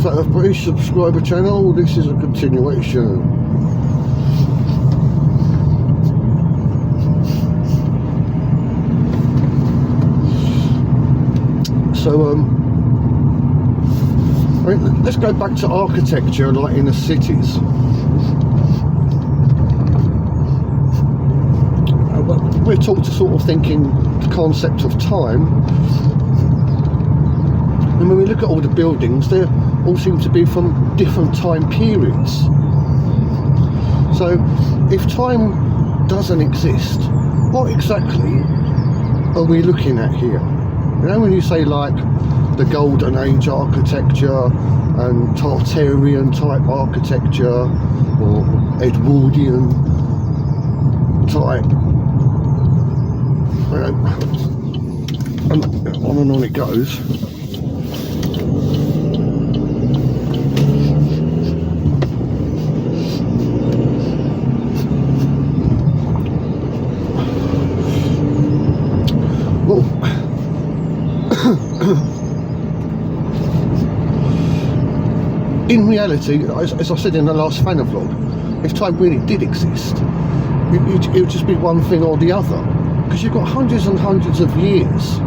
So a British subscriber channel, this is a continuation. So I mean, let's go back to architecture, like in the cities. We're taught to sort of thinking the concept of time, and when we look at all the buildings, they all seem to be from different time periods. So if time doesn't exist, what exactly are we looking at here? You know, when you say like the Golden Age architecture and Tartarian type architecture or Edwardian type, you know, on and on it goes. Well, in reality, as I said in the last VanaVlog, if time really did exist, it would just be one thing or the other, because you've got hundreds and hundreds of years,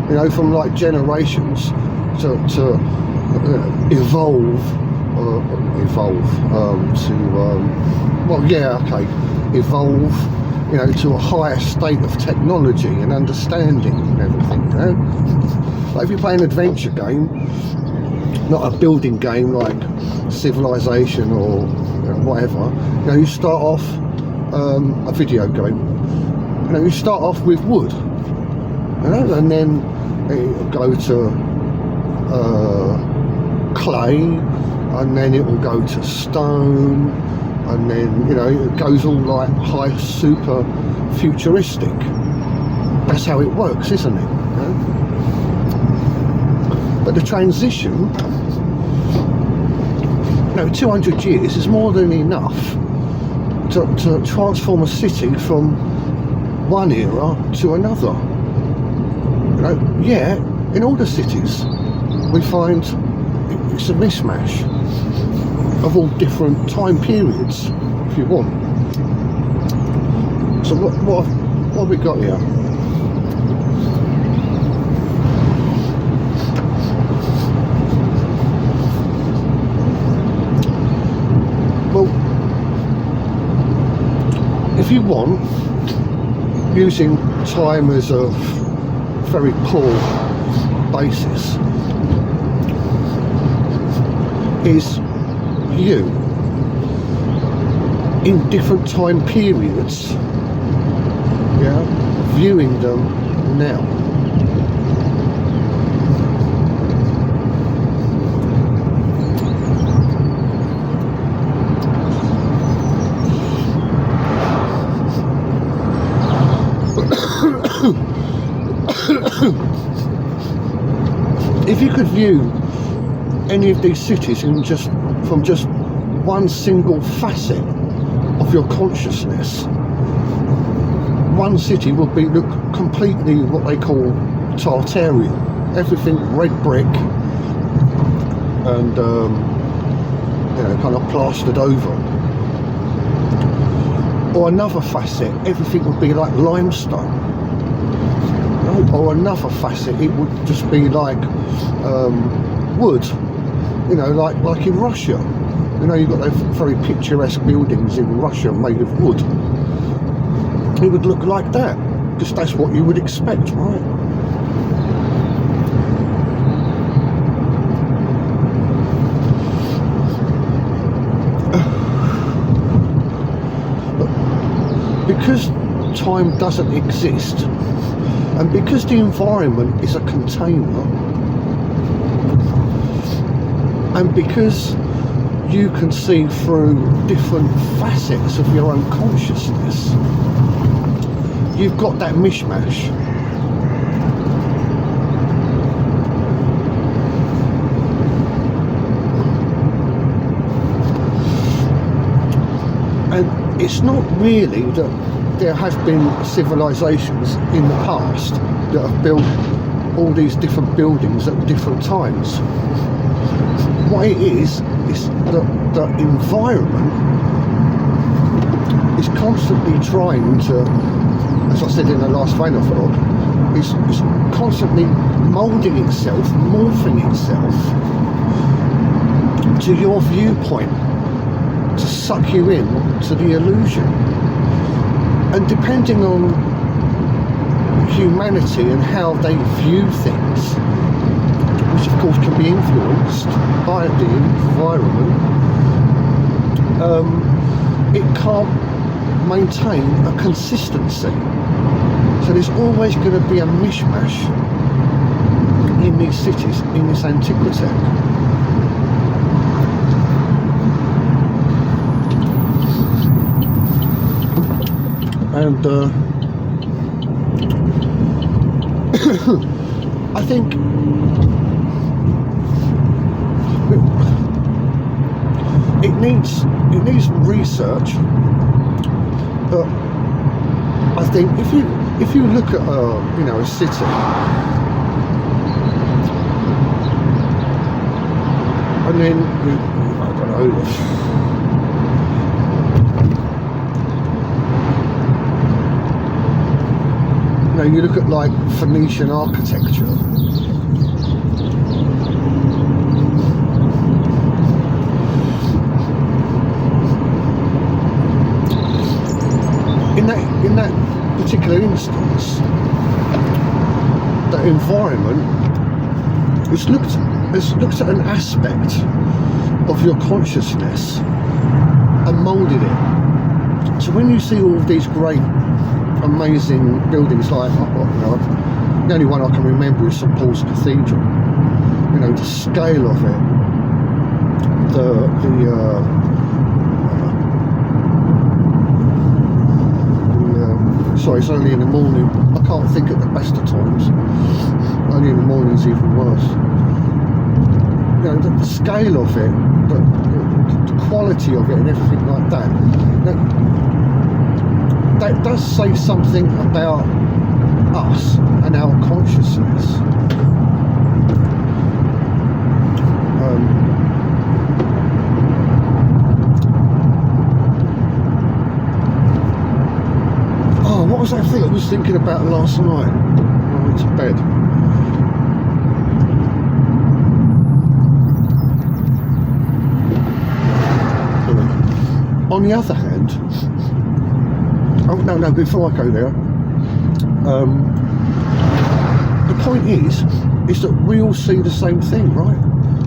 you know, from like generations to evolve you know, to a higher state of technology and understanding and everything, you know. Like if you play an adventure game, not a building game like Civilization or whatever, you know, you start off a video game, you know, you start off with wood, you know, and then you go to clay, and then it will go to stone, and then, you know, it goes all like high super futuristic. That's how it works, isn't it? You know? But the transition, you know, 200 years is more than enough to transform a city from one era to another. You know, yeah, in all the cities we find it's a mishmash of all different time periods, if you want. So what have we got here? Well, if you want, using time as a very poor basis, is you in different time periods, yeah, viewing them now. If you could view any of these cities in from just one single facet of your consciousness, one city would be look completely what they call Tartarian, everything red brick and you know, kind of plastered over. Or another facet, everything would be like limestone. Or another facet, it would just be like wood, you know, like in Russia. You know, you've got those very picturesque buildings in Russia made of wood. It would look like that, because that's what you would expect, right? But because time doesn't exist, and because the environment is a container, and because you can see through different facets of your own consciousness, you've got that mishmash. And it's not really that there have been civilizations in the past that have built all these different buildings at different times. what it is the environment is constantly trying to, as I said in the last VanaVlog, is constantly moulding itself, morphing itself to your viewpoint, to suck you in to the illusion. And depending on humanity and how they view things, which of course can be influenced by the environment, it can't maintain a consistency. So there's always going to be a mishmash in these cities, in this antiquity. And I think it needs research, but I think if you look at a city, and then I don't know, you look at like Phoenician architecture, in that particular instance, the environment is looked at an aspect of your consciousness and moulded it. So when you see all of these great, amazing buildings, like the only one I can remember is St Paul's Cathedral. The scale of it, sorry, it's only in the morning. I can't think at the best of times. Only in the morning's even worse. The scale of it, the quality of it, and everything like that. That does say something about us and our consciousness. What was that thing I was thinking about last night when I went to bed? On the other hand, no, before I go there, the point is that we all see the same thing, right?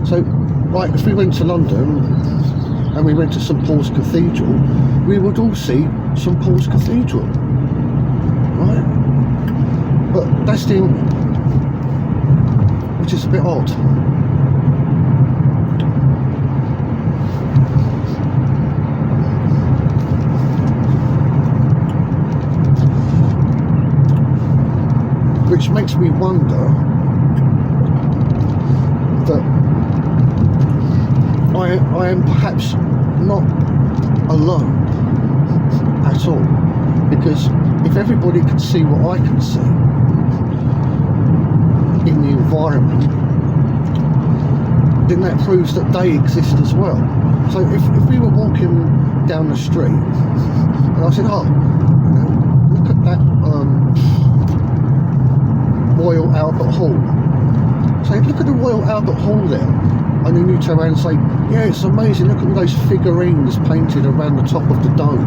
So, like, if we went to London and we went to St Paul's Cathedral, we would all see St Paul's Cathedral, right? But that's which is a bit odd. Which makes me wonder that I am perhaps not alone at all, because if everybody could see what I can see in the environment, then that proves that they exist as well. So if we were walking down the street and I said, look at that Royal Albert Hall. Say, look at the Royal Albert Hall there. And then you turn around and say, yeah, it's amazing, look at all those figurines painted around the top of the dome.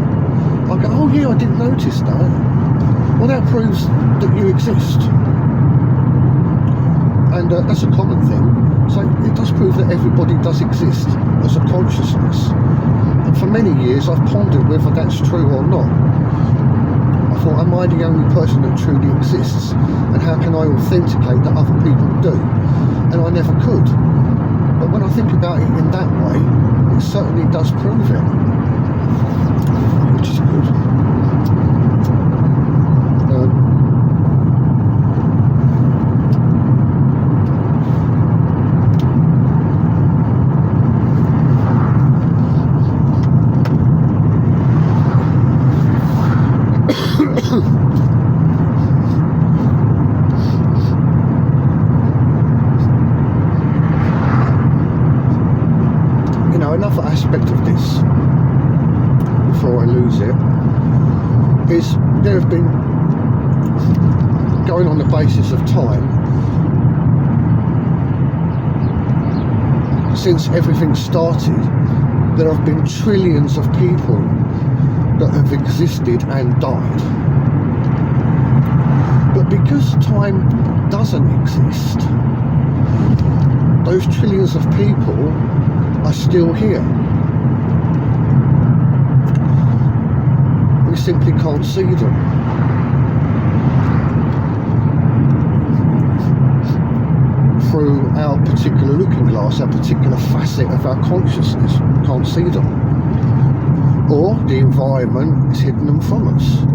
I go, oh yeah, I didn't notice that. Well, that proves that you exist. And that's a common thing. So it does prove that everybody does exist as a consciousness. And for many years I've pondered whether that's true or not. I thought, am I the only person that truly exists? And how can I authenticate that other people do? And I never could. But when I think about it in that way, it certainly does prove it. Which is good. aspect of this, before I lose it, is there have been, going on the basis of time, since everything started, there have been trillions of people that have existed and died. But because time doesn't exist, those trillions of people are still here. We simply can't see them. Through our particular looking glass, our particular facet of our consciousness. We can't see them. Or the environment is hidden them from us.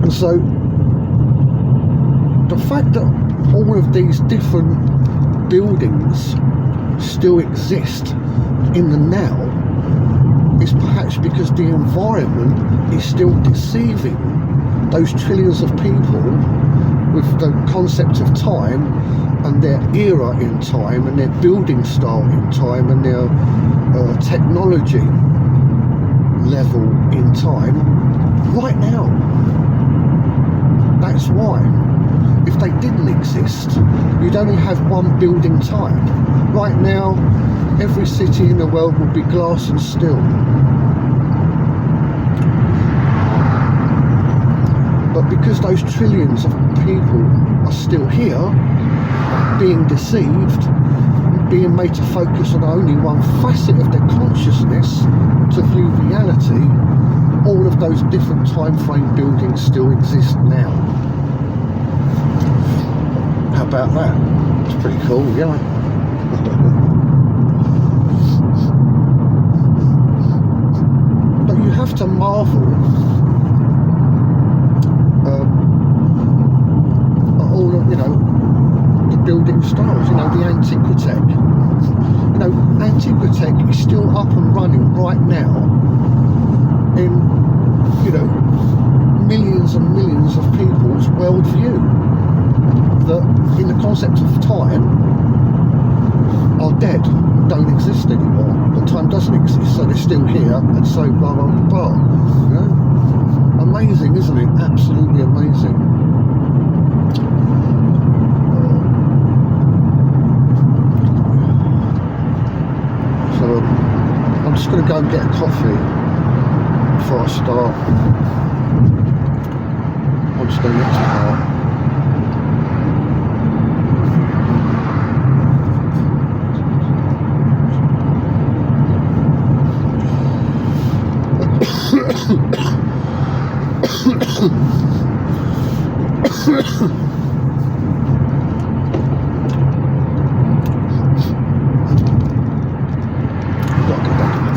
And so the fact that all of these different buildings still exist in the now is perhaps because the environment is still deceiving those trillions of people with the concept of time and their era in time and their building style in time and their technology level in time right now. That's why. If they didn't exist, you'd only have one building type. Right now, every city in the world would be glass and steel. But because those trillions of people are still here, being deceived, being made to focus on only one facet of their consciousness to view reality, all of those different time frame buildings still exist now. How about that? It's pretty cool, yeah. But you have to marvel at all of, the building styles, the Antiquitech. Antiquitech is still up and running right now in, millions and millions of people's worldview. That in the concept of time are dead, don't exist anymore. But time doesn't exist, so they're still here, and so blah blah blah. Amazing, isn't it? Absolutely amazing. So I'm just going to go and get a coffee before I start on to the next part.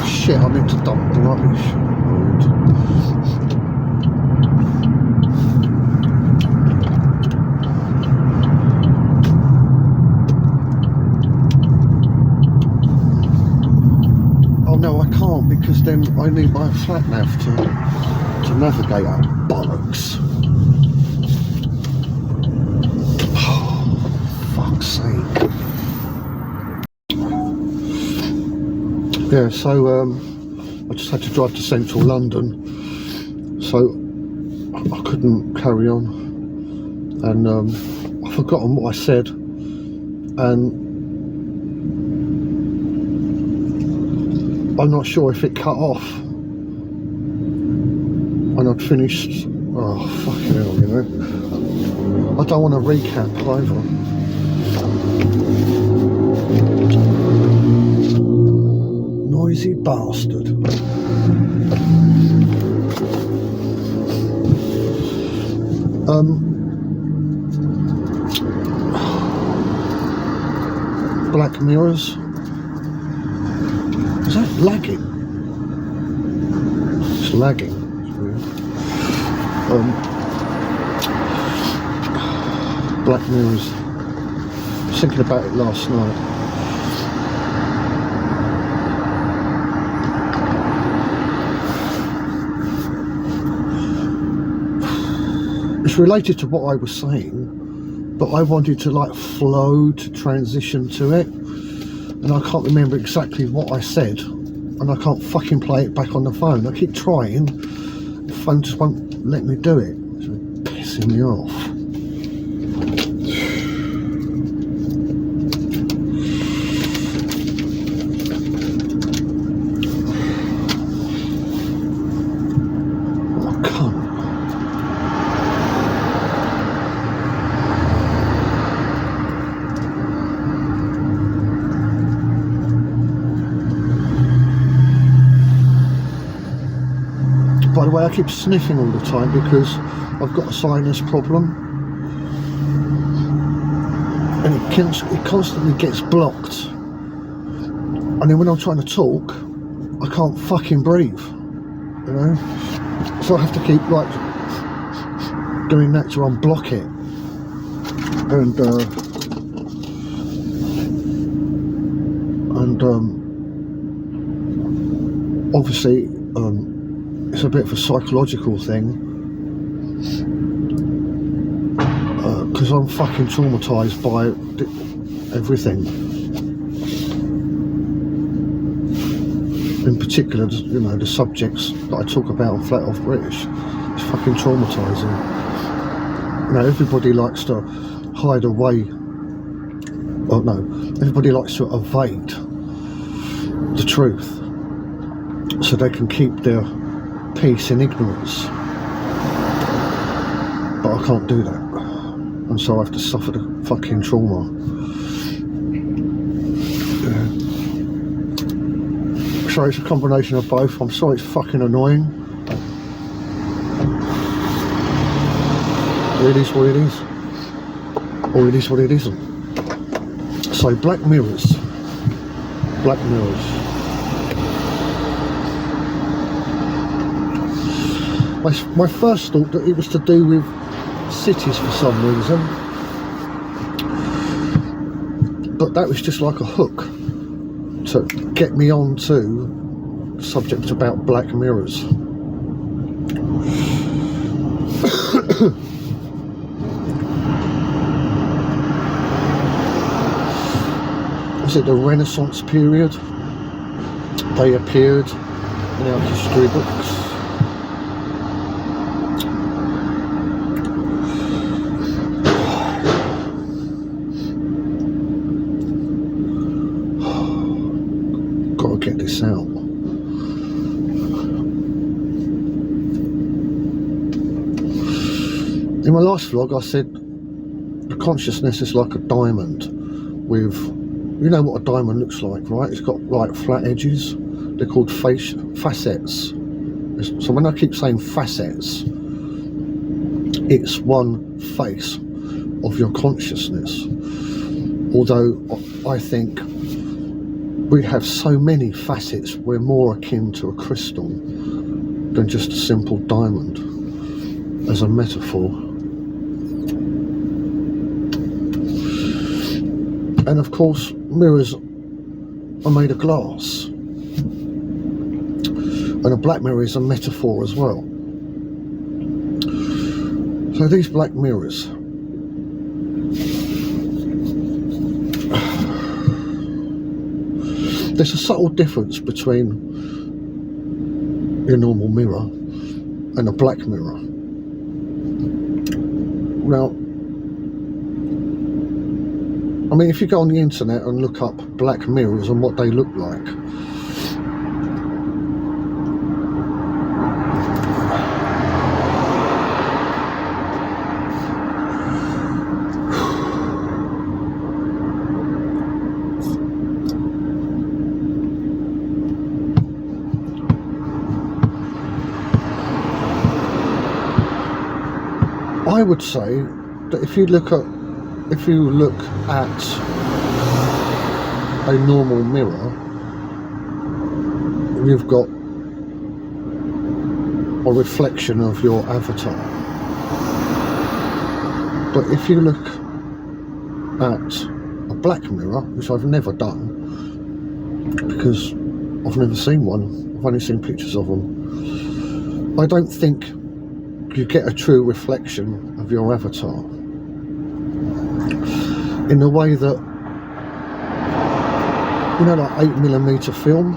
Shit, I meant to dump the rubbish. Oh no, I can't, because then I need my flat nav to navigate out. Bollocks. Oh, fuck's sake. Yeah, so I just had to drive to central London, so I couldn't carry on, and I've forgotten what I said, and I'm not sure if it cut off and I'd finished. Oh fucking hell, I don't want to recap either. Noisy bastard. Black mirrors. Is that lagging? It's lagging. It's weird. Black mirrors. I was thinking about it last night. It's related to what I was saying but I wanted to like flow to transition to it, and I can't remember exactly what I said, and I can't fucking play it back on the phone. I keep trying, the phone just won't let me do it. It's pissing me off. By the way, I keep sniffing all the time because I've got a sinus problem, and it constantly gets blocked, and then when I'm trying to talk I can't fucking breathe, you know, so I have to keep like doing that to unblock it. And obviously it's a bit of a psychological thing, because I'm fucking traumatised by everything. In particular, you know, the subjects that I talk about on Flat Off British. It's fucking traumatising. You know, everybody likes to hide away. Oh no, everybody likes to evade the truth so they can keep their peace in ignorance, but I can't do that, and so I have to suffer the fucking trauma. So it's a combination of both. I'm sorry it's fucking annoying. It is what it is, or it is what it isn't. So Black Mirrors. My first thought that it was to do with cities for some reason, but that was just like a hook to get me on to subjects about Black Mirrors. Was it the Renaissance period? They appeared in our history books. Gotta get this out. In my last vlog I said the consciousness is like a diamond with, you know what a diamond looks like, right? It's got like flat edges. They're called facets. So when I keep saying facets, it's one face of your consciousness. Although I think we have so many facets, we're more akin to a crystal than just a simple diamond, as a metaphor. And of course, mirrors are made of glass, and a black mirror is a metaphor as well. So these black mirrors, there's a subtle difference between your normal mirror and a black mirror. Now, I mean, if you go on the internet and look up black mirrors and what they look like, I would say that if you look at a normal mirror, you've got a reflection of your avatar. But if you look at a black mirror, which I've never done because I've never seen one, I've only seen pictures of them, I don't think you get a true reflection of your avatar. in the way that, you know, like 8mm film,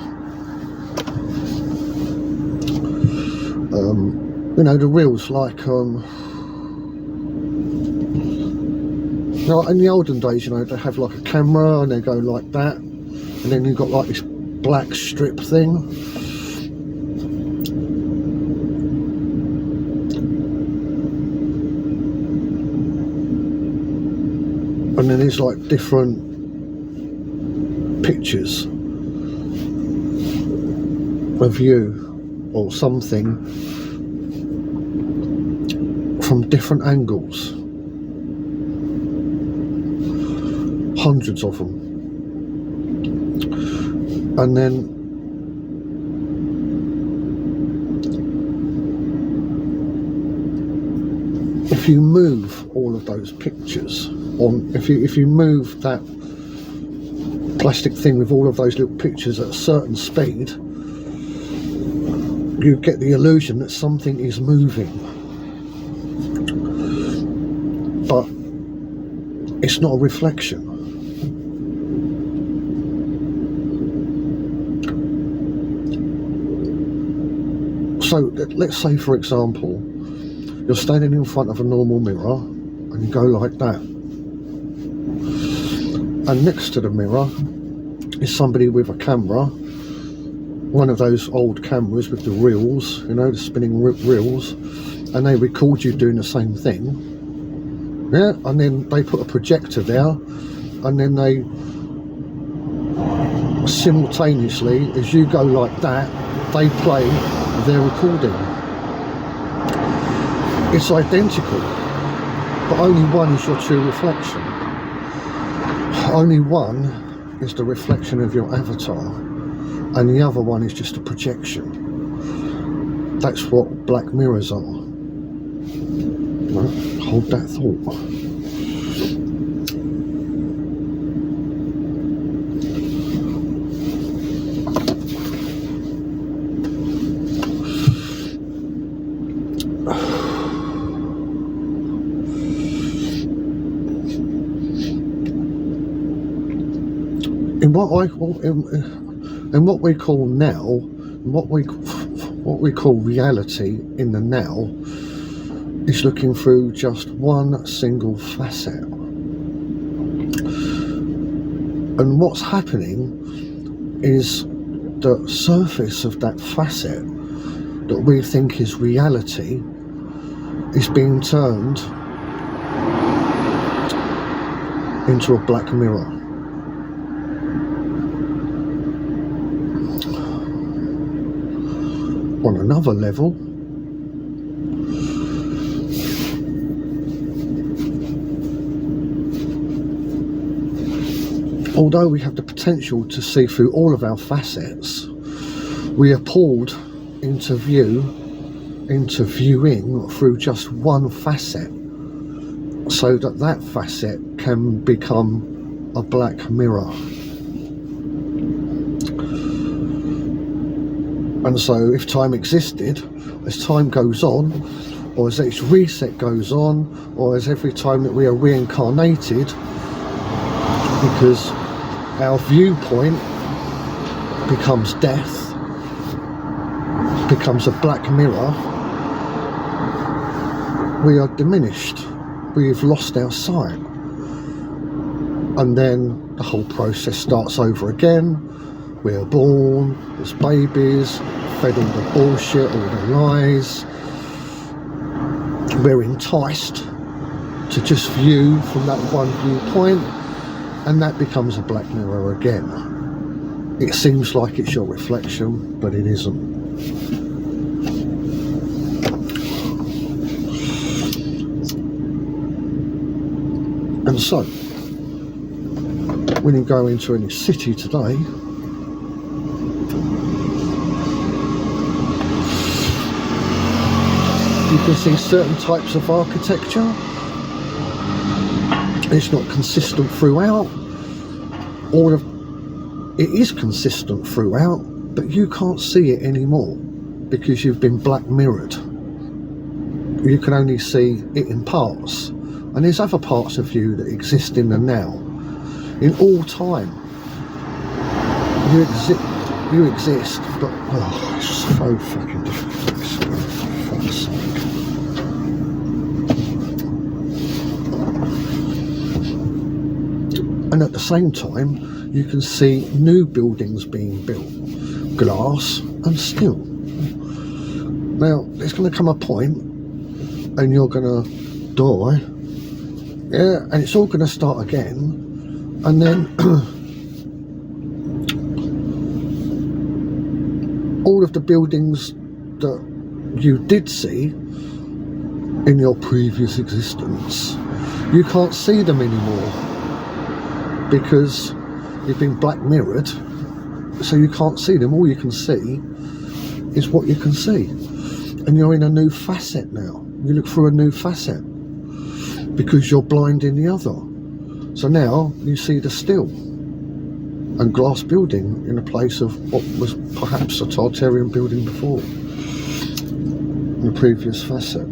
you know, the reels, like you know, in the olden days, you know, they have like a camera and they go like that, and then you've got like this black strip thing. And then there's like different pictures of you or something from different angles. Hundreds of them. And then if you move all of those pictures on, if you move that plastic thing with all of those little pictures at a certain speed, you get the illusion that something is moving, but it's not a reflection. So let's say, for example, you're standing in front of a normal mirror and you go like that, and next to the mirror is somebody with a camera, one of those old cameras with the reels, you know, the spinning reels, and they record you doing the same thing. Yeah, and then they put a projector there, and then they simultaneously, as you go like that, they play their recording. It's identical, but only one is your true reflection. Only one is the reflection of your avatar, and the other one is just a projection. That's what black mirrors are. Right, hold that thought. In what we call now, what we call reality in the now, is looking through just one single facet. And what's happening is the surface of that facet that we think is reality is being turned into a black mirror. On another level, although we have the potential to see through all of our facets, we are pulled into viewing through just one facet, so that that facet can become a black mirror. And so if time existed, as time goes on, or as each reset goes on, or as every time that we are reincarnated, because our viewpoint becomes death, becomes a black mirror, we are diminished, we've lost our sight. And then the whole process starts over again. We are born as babies, fed all the bullshit, all the lies. We're enticed to just view from that one viewpoint, and that becomes a black mirror again. It seems like it's your reflection, but it isn't. And so, when you go into any city today, you can see certain types of architecture. It's not consistent throughout. It is consistent throughout, but you can't see it anymore because you've been black mirrored. You can only see it in parts, And there's other parts of you that exist in the now. In all time, you exist, but oh, it's so fucking difficult. For fuck's sake. And at the same time, you can see new buildings being built, glass and steel. Now, there's going to come a point, and you're going to die, yeah, and it's all going to start again, and then all of the buildings that you did see in your previous existence, you can't see them anymore because you've been black mirrored, so you can't see them. All you can see is what you can see, and you're in a new facet now. You look through a new facet because you're blind in the other. So now you see the steel and glass building in a place of what was perhaps a Tartarian building before, in the previous facet.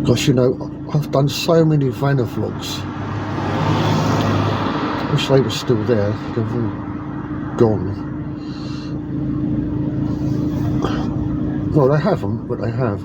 Gosh, you know, I've done so many VanaVlogs. I wish they were still there. They've all gone. Well, they haven't, but they have.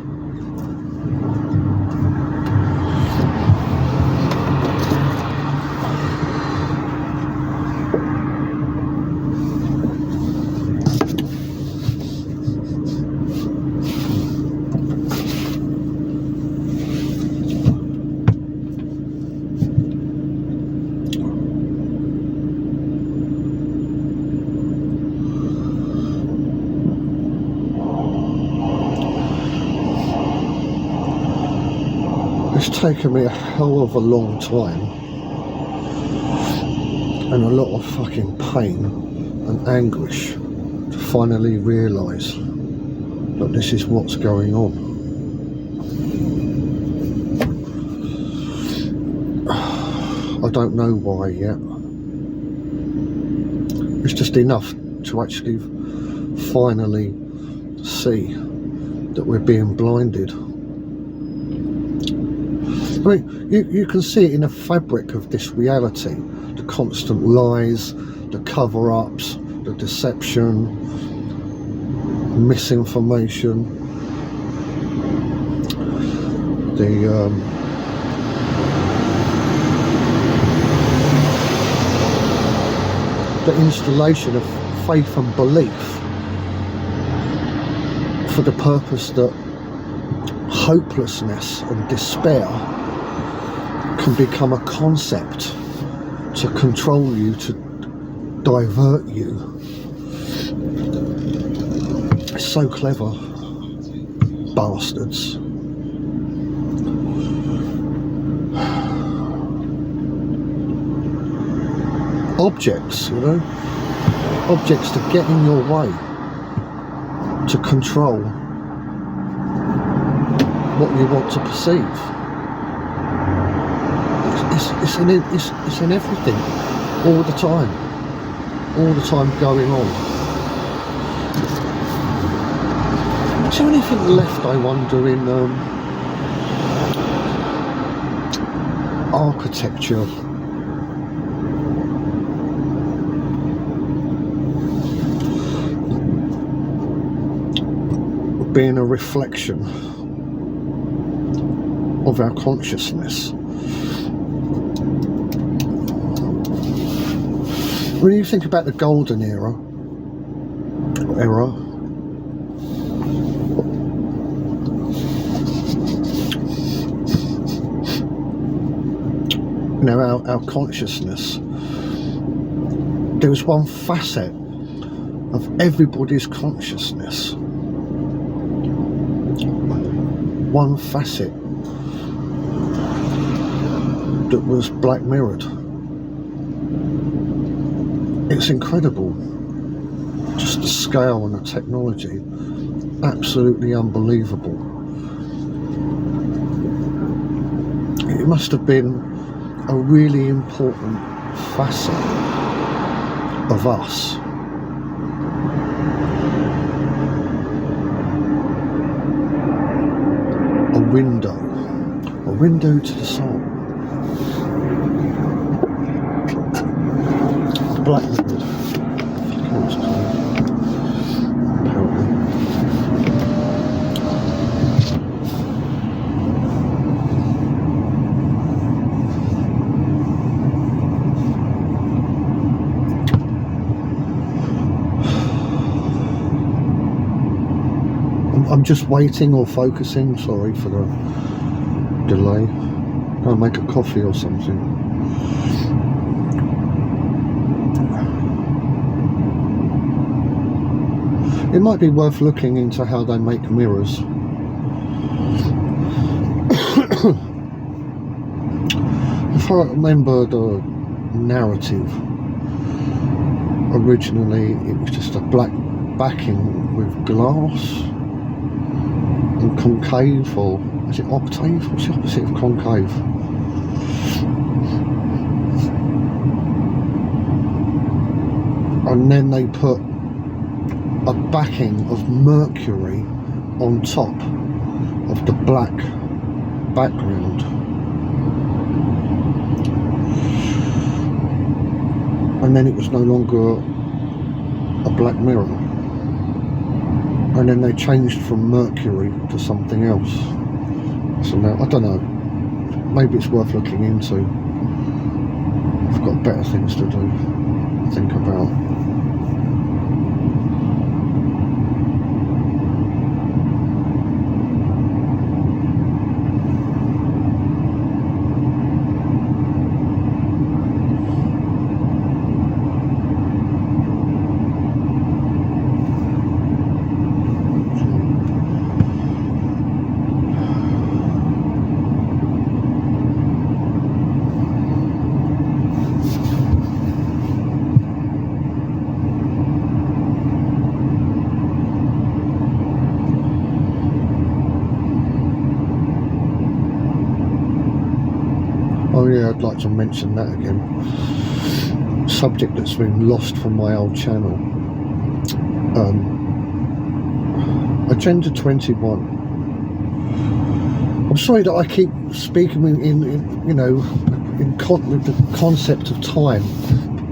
It's taken me a hell of a long time and a lot of fucking pain and anguish to finally realise that this is what's going on. I don't know why yet. It's just enough to actually finally see that we're being blinded. I mean, you can see it in the fabric of this reality, the constant lies, the cover-ups, the deception, misinformation, the installation of faith and belief for the purpose that hopelessness and despair can become a concept to control you, to divert you. It's so clever, bastards. Objects, you know, objects to get in your way, to control what you want to perceive. It's in everything, all the time going on. Is there anything left, I wonder, in architecture? Being a reflection of our consciousness. When you think about the golden era, you know, our consciousness, there was one facet of everybody's consciousness, one facet that was black mirrored. It's incredible. just the scale and the technology, absolutely unbelievable. It must have been a really important facet of us. A window to the soul. Blackwood. I'm just waiting or focusing, sorry for the delay. Go and make a coffee or something. It might be worth looking into how they make mirrors. If I remember the narrative, originally it was just a black backing with glass and concave, or is it octave? What's the opposite of concave? And then they put a backing of mercury on top of the black background, and then it was no longer a black mirror, and then they changed from mercury to something else. So now I don't know, maybe it's worth looking into. I've got better things to do, think about. Oh yeah, I'd like to mention that again. Subject that's been lost from my old channel. Agenda 21. I'm sorry that I keep speaking in you know, with the concept of time,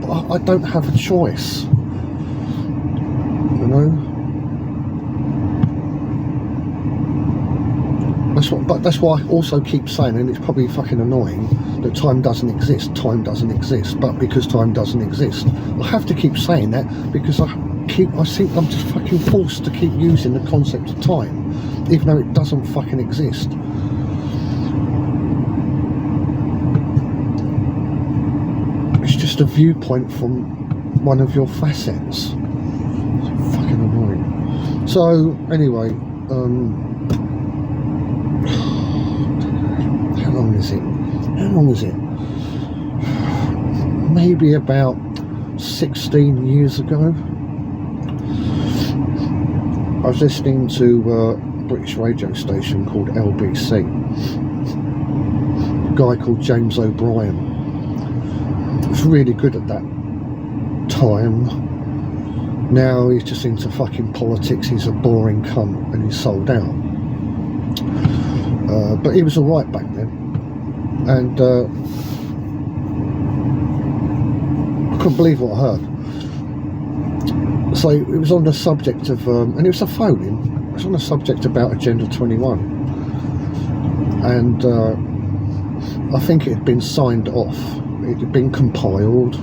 but I don't have a choice. You know. That's why I also keep saying, and it's probably fucking annoying, that time doesn't exist. Time doesn't exist. But because time doesn't exist, I have to keep saying that because I think I'm just fucking forced to keep using the concept of time, even though it doesn't fucking exist. It's just a viewpoint from one of your facets. It's fucking annoying. So anyway, how long is it? Maybe about 16 years ago, I was listening to a British radio station called LBC. A guy called James O'Brien. He was really good at that time. Now he's just into fucking politics. He's a boring cunt and he's sold out. But he was alright back then. And I couldn't believe what I heard. So it was on the subject of, and it was a phone-in, it was on the subject about Agenda 21. And I think it had been signed off, it had been compiled,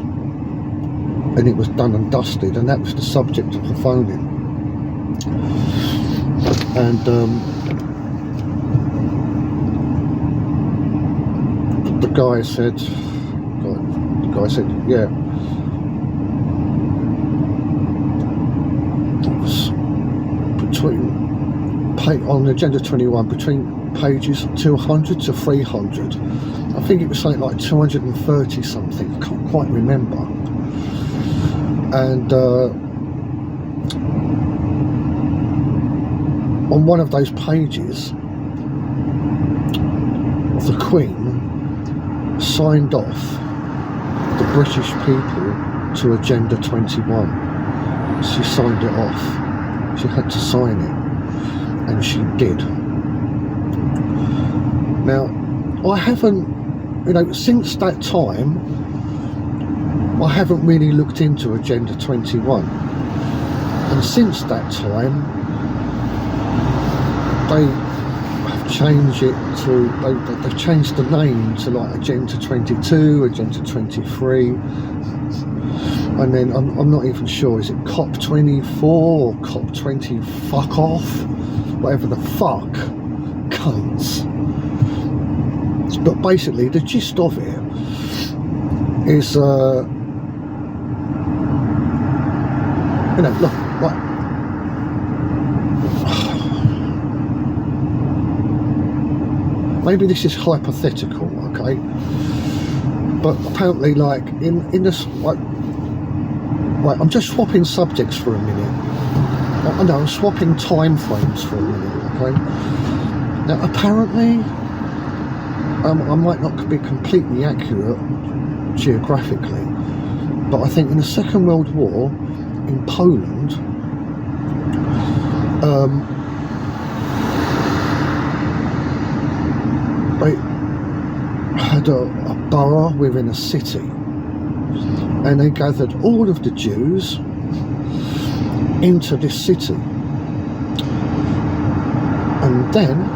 and it was done and dusted, and that was the subject of the phone-in. And the guy said, yeah, it was on Agenda 21, between pages 200 to 300. I think it was something like 230 something, I can't quite remember. And on one of those pages, the Queen signed off the British people to Agenda 21. She signed it off. She had to sign it, and she did. Now, I haven't, since that time, I haven't really looked into Agenda 21. And since that time, they have changed it to, they've changed the name to like Agenda 22, Agenda 23. And then I'm not even sure, is it COP24 or COP20 fuck off? Whatever the fuck. Cunts. But basically, the gist of it is, look, like, maybe this is hypothetical, okay? But apparently, like, in this, like, right, I'm just swapping subjects for a minute. I know, I'm swapping time frames for a minute, okay? Now, apparently, I might not be completely accurate geographically, but I think in the Second World War, in Poland, they had a borough within a city, and they gathered all of the Jews into this city, and then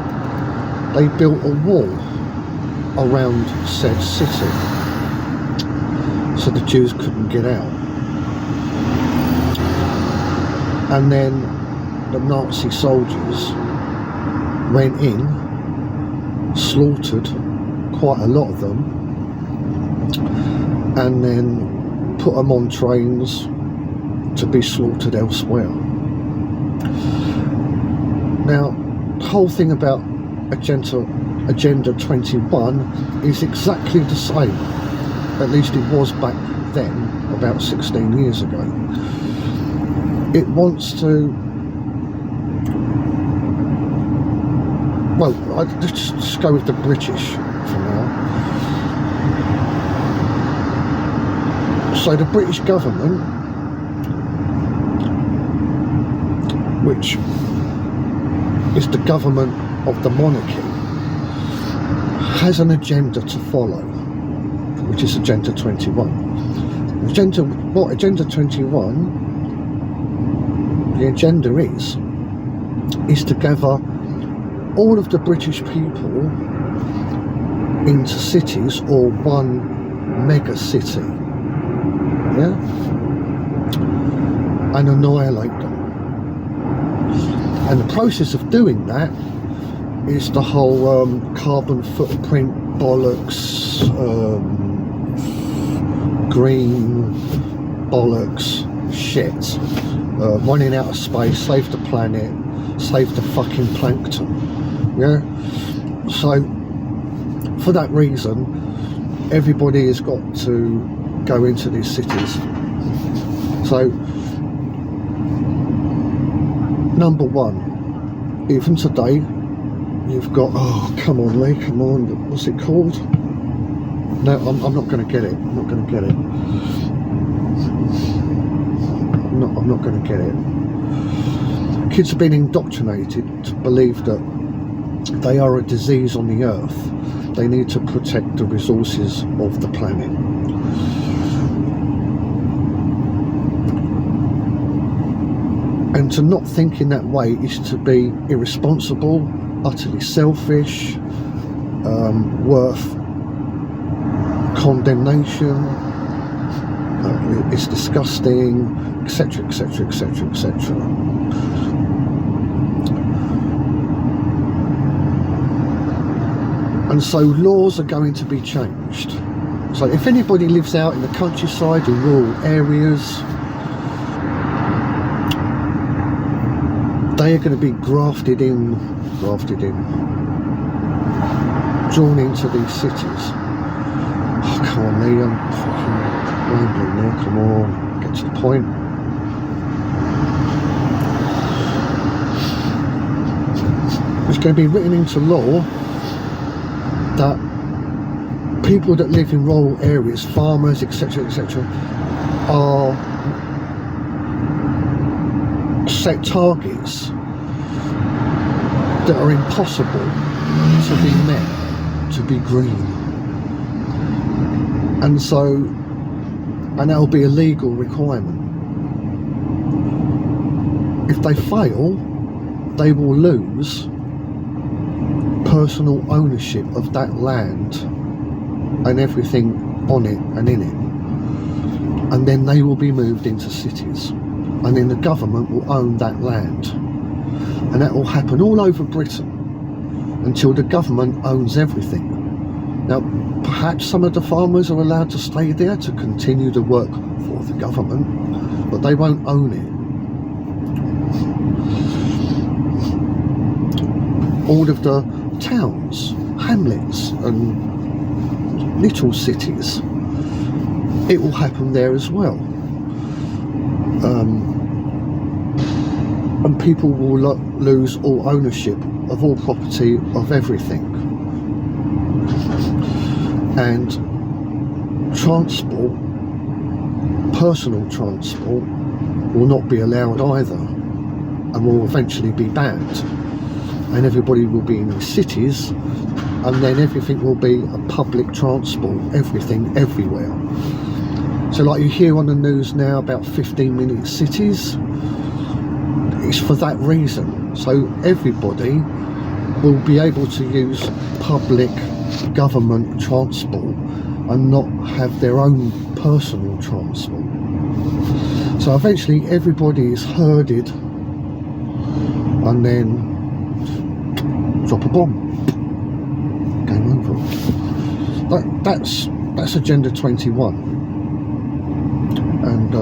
they built a wall around said city so the Jews couldn't get out. And then the Nazi soldiers went in, slaughtered quite a lot of them, and then put them on trains to be slaughtered elsewhere. Now, the whole thing about Agenda 21 is exactly the same, at least it was back then, about 16 years ago. It wants to, well, let's just go with the British for now. So the British government, which is the government of the monarchy, has an agenda to follow, which is Agenda 21. Agenda 21, the agenda is to gather all of the British people into cities, or one mega city, yeah, and annihilate them. And the process of doing that is the whole carbon footprint bollocks, green bollocks shit, running out of space, save the planet, save the fucking plankton, yeah. So for that reason, everybody has got to go into these cities. So number one, even today, you've got, oh, come on, Lee, come on, what's it called? No, I'm not going to get it. I'm not going to get it. I'm not going to get it. Kids have been indoctrinated to believe that they are a disease on the earth. They need to protect the resources of the planet. And to not think in that way is to be irresponsible, utterly selfish, worth condemnation, it's disgusting, etc, etc, etc, etc. And so laws are going to be changed. So if anybody lives out in the countryside, in rural areas, they are going to be grafted in, drawn into these cities. Oh, come on, Lee, I'm fucking rambling now, come on, get to the point. going to be written into law that people that live in rural areas, farmers, etc., etc., are set targets that are impossible to be met, to be green. And that'll be a legal requirement. If they fail, they will lose personal ownership of that land and everything on it and in it. And then they will be moved into cities. And then the government will own that land. And that will happen all over Britain until the government owns everything. Now, perhaps some of the farmers are allowed to stay there to continue to work for the government, but they won't own it. All of the towns, hamlets and little cities, it will happen there as well. And people will lose all ownership of all property, of everything. And transport, personal transport, will not be allowed either, and will eventually be banned. And everybody will be in the cities, and then everything will be a public transport, everything, everywhere. So like you hear on the news now about 15-minute cities, it's for that reason. So everybody will be able to use public government transport and not have their own personal transport. So eventually everybody is herded and then drop a bomb. Game over. That's Agenda 21. And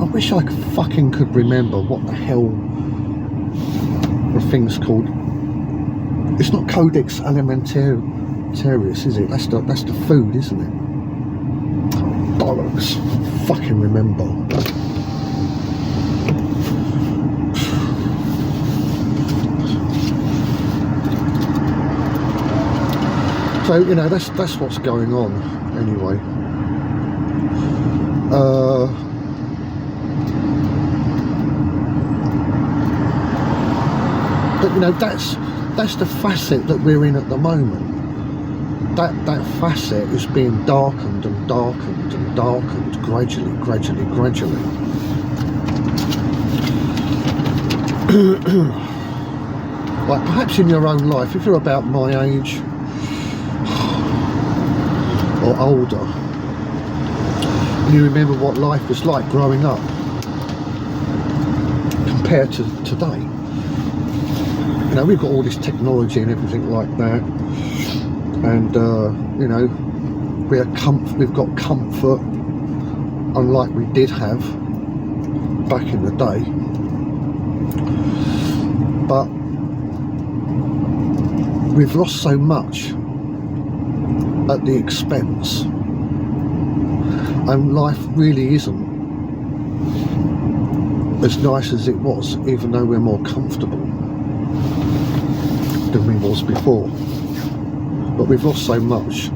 I wish I could remember what the hell the thing's called. It's not Codex Alimentarius, is it? That's the food, isn't it? Bollocks. Fucking remember. So, you know, that's what's going on anyway. But you know, that's the facet that we're in at the moment. That facet is being darkened and darkened and darkened gradually. Like perhaps in your own life, if you're about my age or older, and you remember what life was like growing up compared to today. You know, we've got all this technology and everything like that, and you know, we've got comfort, unlike we did have back in the day. But we've lost so much at the expense, and life really isn't as nice as it was, even though we're more comfortable than we was before. But we've lost so much.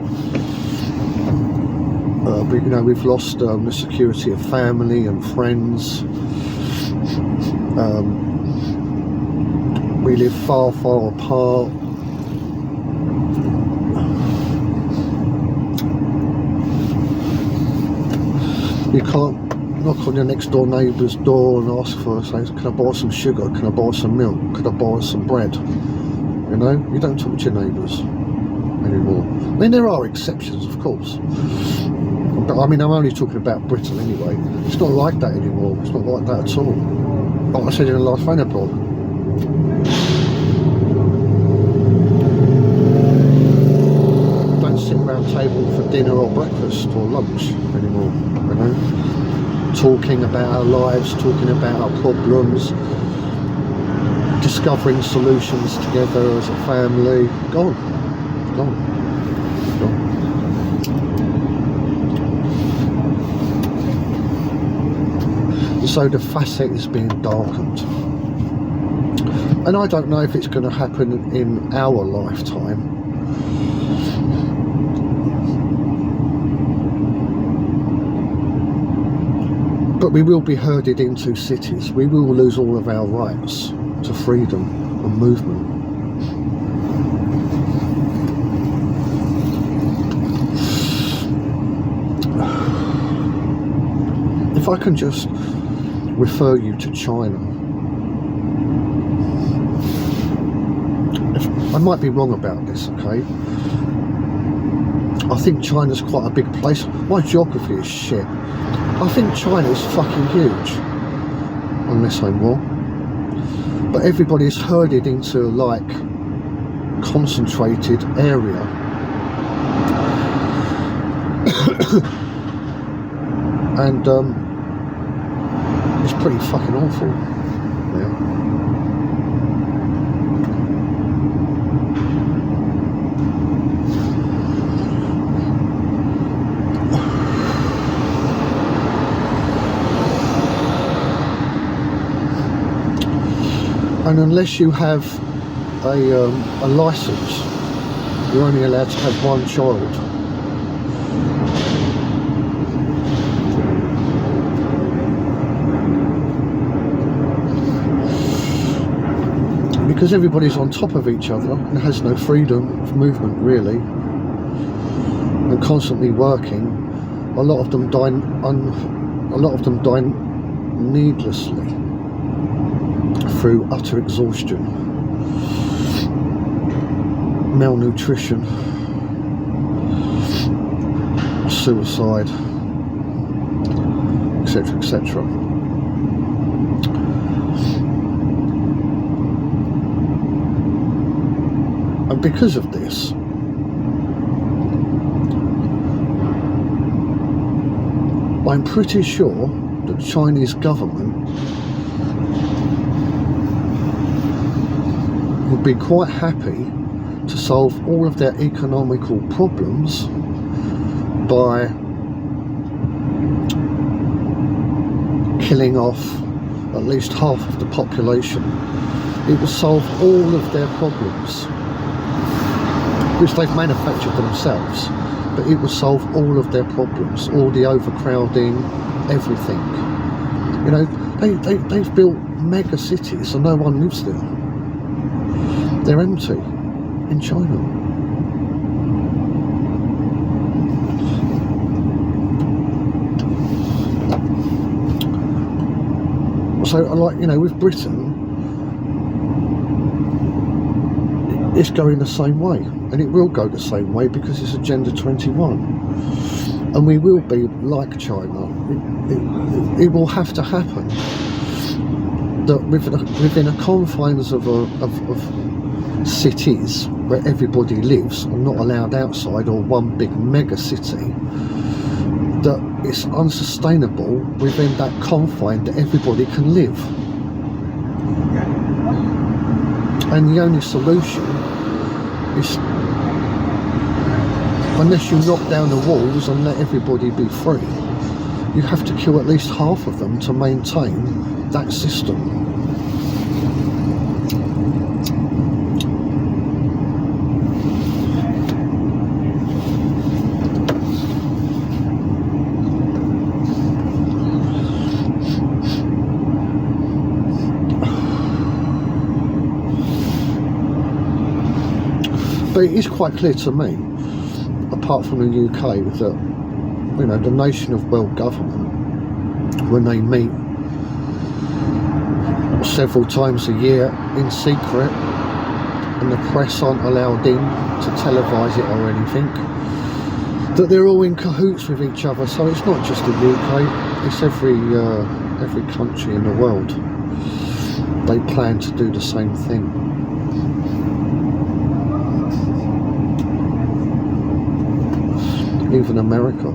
But you know, we've lost the security of family and friends. We live far apart. You can't knock on your next door neighbour's door and ask for, say, can I buy some sugar, can I buy some milk, can I buy some bread? You know, you don't talk to your neighbours anymore. I mean, there are exceptions, of course, but I mean, I'm only talking about Britain anyway. It's not like that anymore. It's not like that at all. Like I said in the last VanaVlog, don't sit around table for dinner or breakfast or lunch anymore, you know, talking about our lives, talking about our problems, discovering solutions together as a family. Gone. So the facet is being darkened. And I don't know if it's going to happen in our lifetime. But we will be herded into cities. We will lose all of our rights to freedom and movement. If I can just refer you to China. I might be wrong about this, okay? I think China's quite a big place. My geography is shit. I think China's fucking huge, unless I'm wrong. But everybody's herded into like concentrated area. And it's pretty fucking awful now. And unless you have a license, you're only allowed to have one child. Because everybody's on top of each other and has no freedom of movement really, and constantly working, a lot of them die needlessly through utter exhaustion, malnutrition, suicide, etc., etc. And because of this, I'm pretty sure that the Chinese government would be quite happy to solve all of their economical problems by killing off at least half of the population. It would solve all of their problems, which they've manufactured themselves, but it would solve all of their problems, all the overcrowding, everything. You know, they've built mega cities and no one lives there. They're empty in China. So, like, you know, with Britain, it's going the same way, and it will go the same way because it's Agenda 21, and we will be like China. It will have to happen that within the confines of cities where everybody lives and not allowed outside, or one big mega city, that it's unsustainable within that confine that everybody can live. And the only solution is, unless you knock down the walls and let everybody be free, you have to kill at least half of them to maintain that system. But it is quite clear to me, apart from the UK, that, you know, the nation of world government, when they meet several times a year in secret and the press aren't allowed in to televise it or anything, that they're all in cahoots with each other. So it's not just the UK, it's every country in the world. They plan to do the same thing. Even America.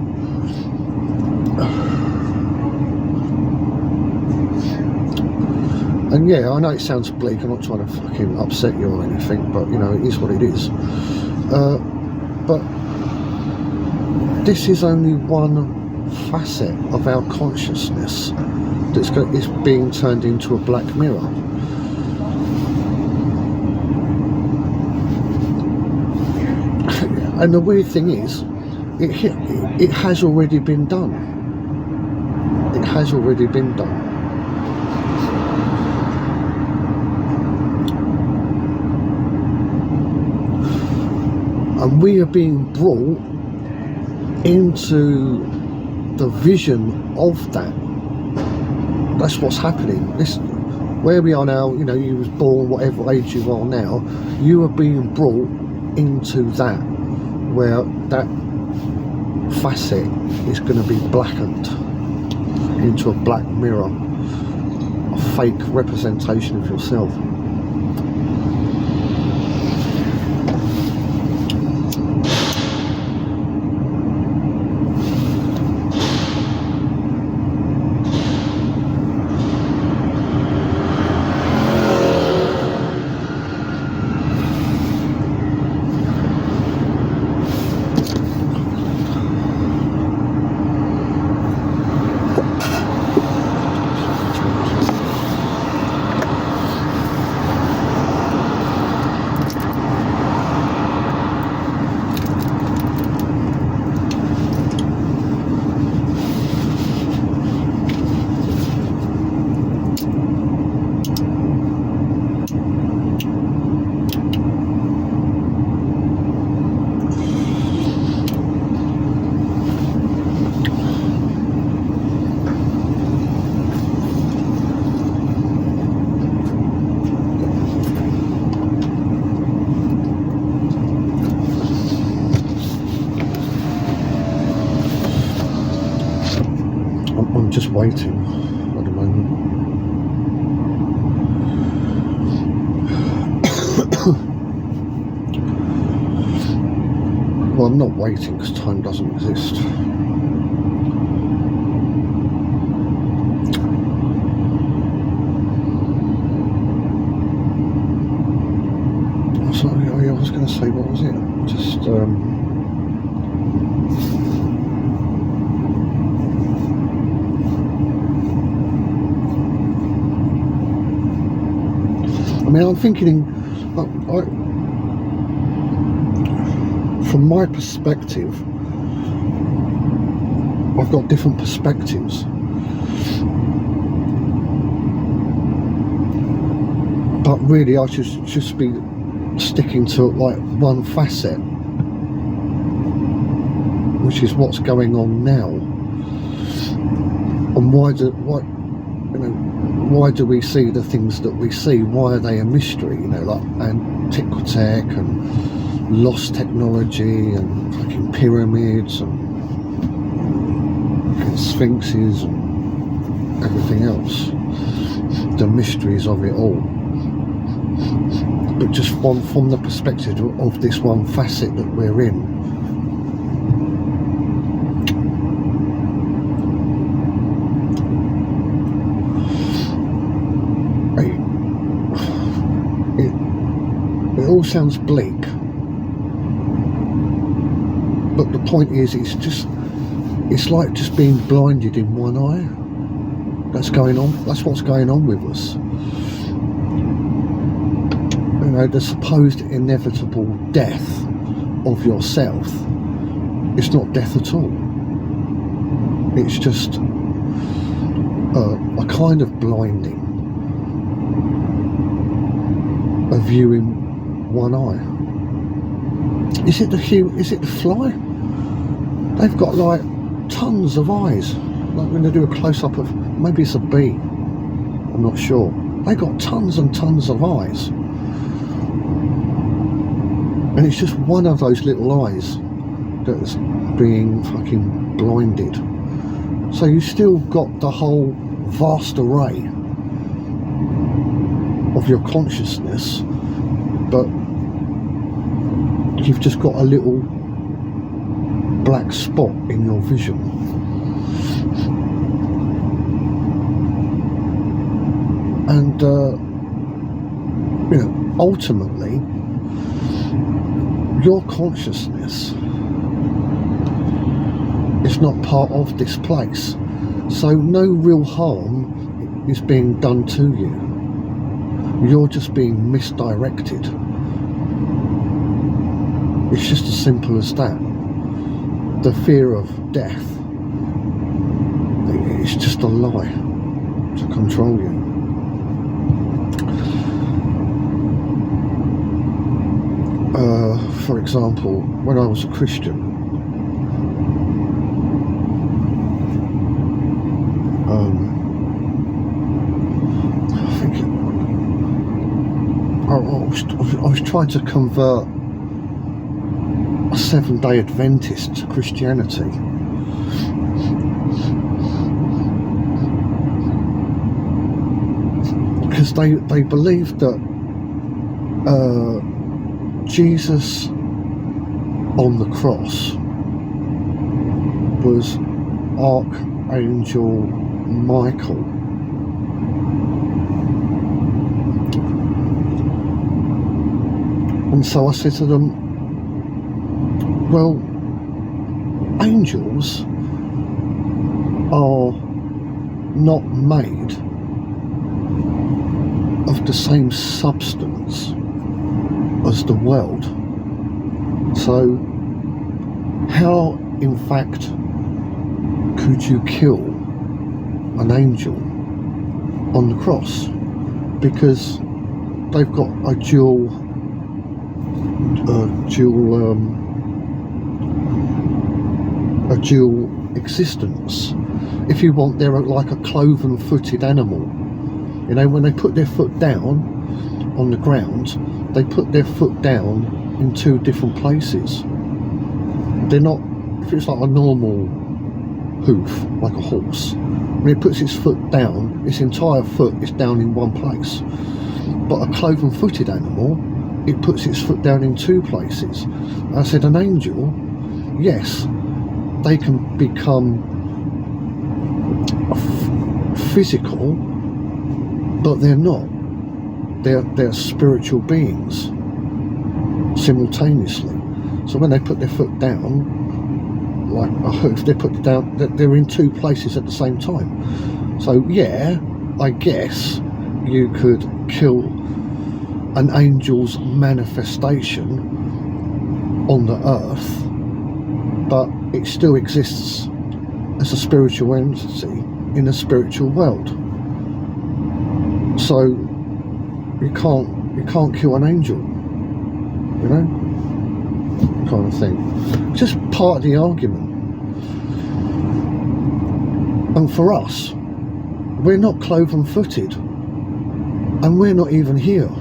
And yeah, I know it sounds bleak, I'm not trying to fucking upset you or anything, but you know, it is what it is. But this is only one facet of our consciousness that's being turned into a black mirror. And the weird thing is, it has already been done. It has already been done. And we are being brought into the vision of that. That's what's happening. This, where we are now, you know, you was born, whatever age you are now, you are being brought into that, where that facet is going to be blackened into a black mirror, a fake representation of yourself. I'm just waiting at the moment. Well, I'm not waiting because time doesn't exist. Sorry, I was going to say, what was it? Just I mean, I'm thinking, from my perspective, I've got different perspectives. But really, I should just be sticking to like one facet, which is what's going on now. And why do we see the things that we see? Why are they a mystery? You know, like antiquitech and lost technology and fucking pyramids and sphinxes and everything else. The mysteries of it all. But just from the perspective of this one facet that we're in. It all sounds bleak, but the point is, it's like just being blinded in one eye. That's going on. That's what's going on with us. You know, the supposed inevitable death of yourself. It's not death at all. It's just a kind of blinding, a view in one eye. Is it the fly? They've got like tons of eyes. Like when they do a close-up of, maybe it's a bee, I'm not sure. They got tons and tons of eyes, and it's just one of those little eyes that's being fucking blinded. So you still got the whole vast array of your consciousness, but you've just got a little black spot in your vision. And you know, ultimately your consciousness is not part of this place, so no real harm is being done to you. You're just being misdirected. It's just as simple as that. The fear of death, it's just a lie to control you. For example, when I was a Christian, I was trying to convert a Seventh-day Adventist to Christianity. Because they believed that Jesus on the cross was Archangel Michael. And so I said to them, well, angels are not made of the same substance as the world. So how, in fact, could you kill an angel on the cross? Because they've got a dual existence. If you want, they're like a cloven-footed animal. You know, when they put their foot down on the ground, they put their foot down in two different places. They're not, if it's like a normal hoof, like a horse, when it puts its foot down, its entire foot is down in one place. But a cloven-footed animal, it puts its foot down in two places. I said, an angel, yes, they can become physical, but they're not. They're spiritual beings simultaneously. So when they put their foot down, like a hoof, they put it down, they're in two places at the same time. So yeah, I guess you could kill an angel's manifestation on the earth, but it still exists as a spiritual entity in a spiritual world. So you can't kill an angel, you know, kind of thing. Just part of the argument. And for us, we're not cloven-footed, and we're not even here.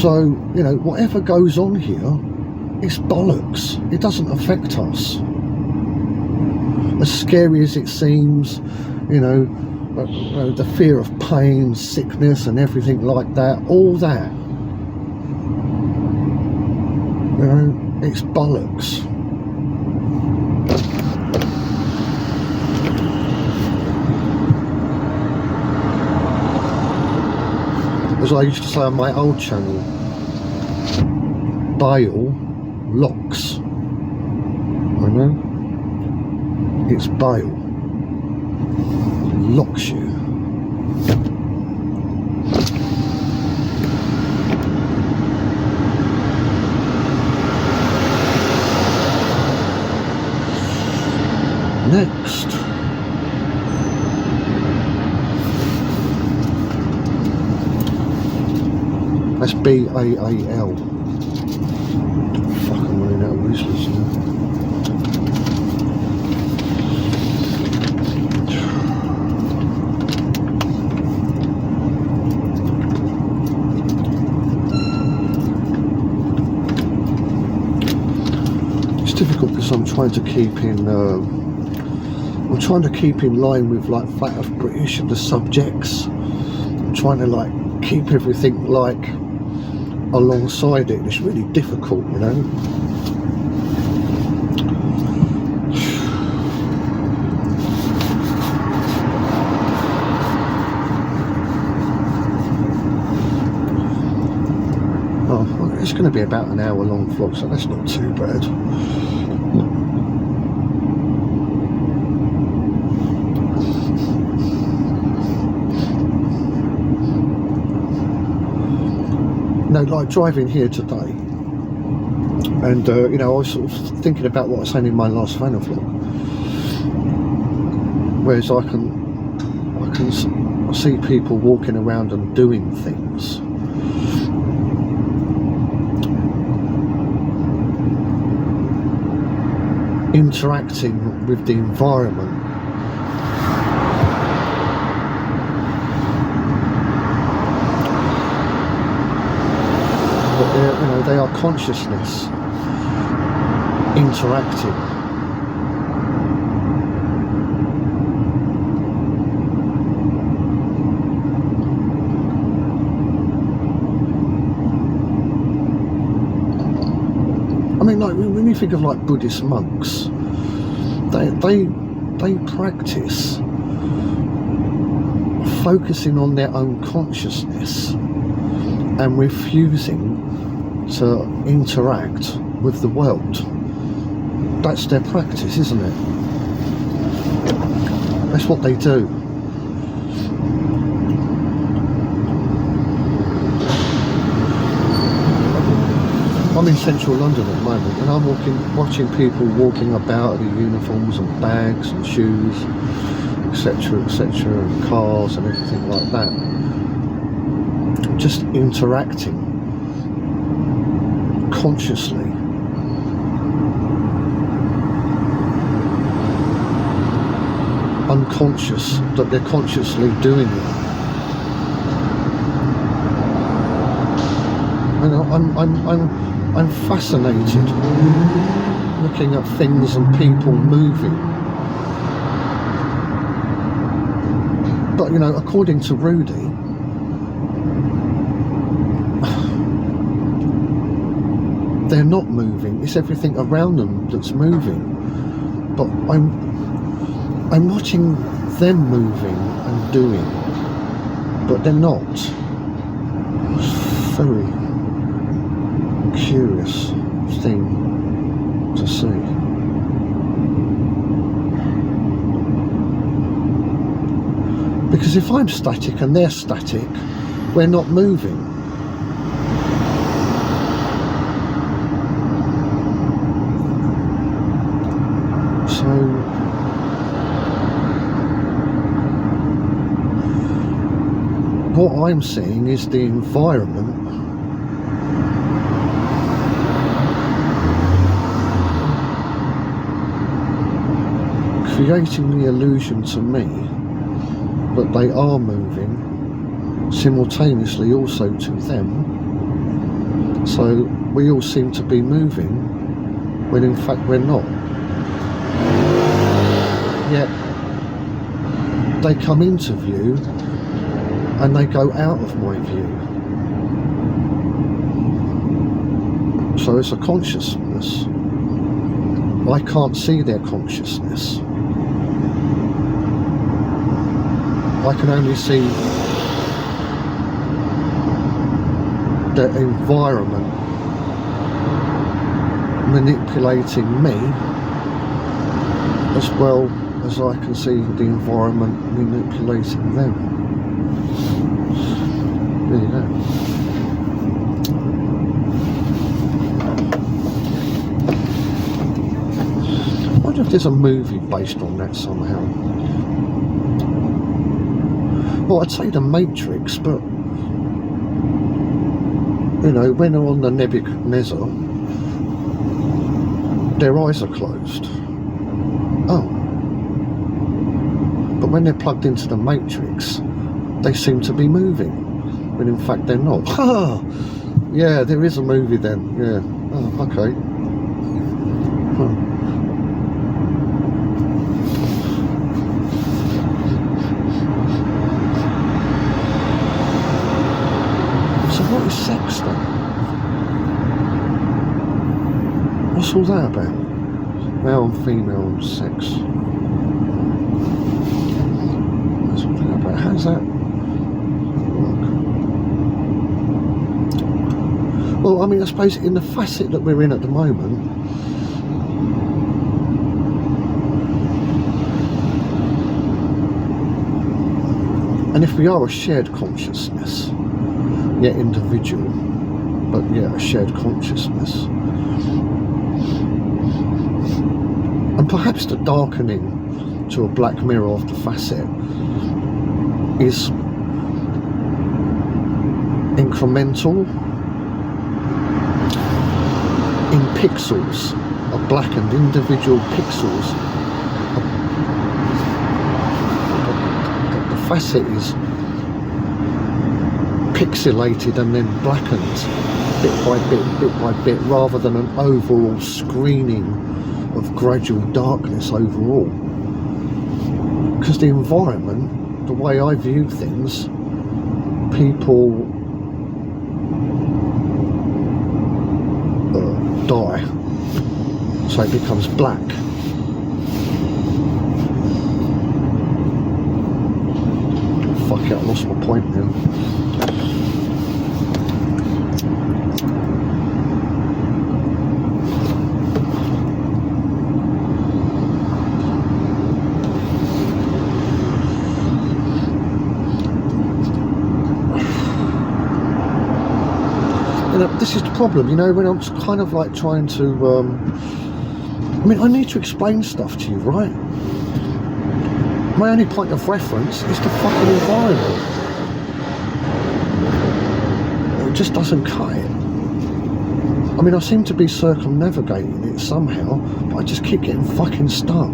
So, you know, whatever goes on here, it's bollocks. It doesn't affect us. As scary as it seems, you know, the fear of pain, sickness and everything like that, all that, you know, it's bollocks. As I used to say on my old channel, Bale locks. I know. It's Bale. Locks you. Next. That's B-A-A-L. Fucking running out of useless now. It's difficult because I'm trying to keep in line with like Flat Earth British and the subjects. I'm trying to like keep everything like alongside it. It's really difficult, you know. Oh, well, it's going to be about an hour long vlog, so that's not too bad. No, like driving here today, And you know, I was sort of thinking about what I was saying in my last VanaVlog, whereas I can see people walking around and doing things, interacting with the environment, but you know, they are consciousness interacting. I mean, like when you think of like Buddhist monks, they practice focusing on their own consciousness and refusing to interact with the world. That's their practice, isn't it? That's what they do. I'm in central London at the moment, and I'm watching people walking about in uniforms and bags and shoes, etc., and cars and everything like that. Just interacting consciously. Unconscious that they're consciously doing it. And I'm fascinated looking at things and people moving. But you know, according to Rudy, they're not moving. It's everything around them that's moving. But I'm watching them moving and doing, but they're not. It's very curious thing to see. Because if I'm static and they're static, we're not moving. So what I'm seeing is the environment creating the illusion to me that they are moving, simultaneously also to them. So we all seem to be moving when in fact we're not. Yet they come into view and they go out of my view. So it's a consciousness. I can't see their consciousness. I can only see the environment manipulating me, as well as I can see the environment manipulating them. There you go. I wonder if there's a movie based on that somehow. Well, I'd say The Matrix, but you know, when they're on the Nebuchadnezzar, their eyes are closed. Oh. But when they're plugged into the Matrix, they seem to be moving, when in fact they're not. Yeah, there is a movie then, yeah. Oh, okay. So what is sex then? What's all that about? Male and female and sex. What's all that about? How's that work? Well, I mean, I suppose in the facet that we're in at the moment, and if we are a shared consciousness, yet individual, but yet a shared consciousness, perhaps the darkening to a black mirror of the facet is incremental in pixels, are blackened individual pixels. The facet is pixelated and then blackened bit by bit, rather than an overall screening of gradual darkness overall. Because the environment, the way I view things, people die, so it becomes black. Fuck it, I lost my point now. This is the problem, you know, when I'm kind of like trying to, I mean, I need to explain stuff to you, right? My only point of reference is the fucking environment. It just doesn't cut it. I mean, I seem to be circumnavigating it somehow, but I just keep getting fucking stuck.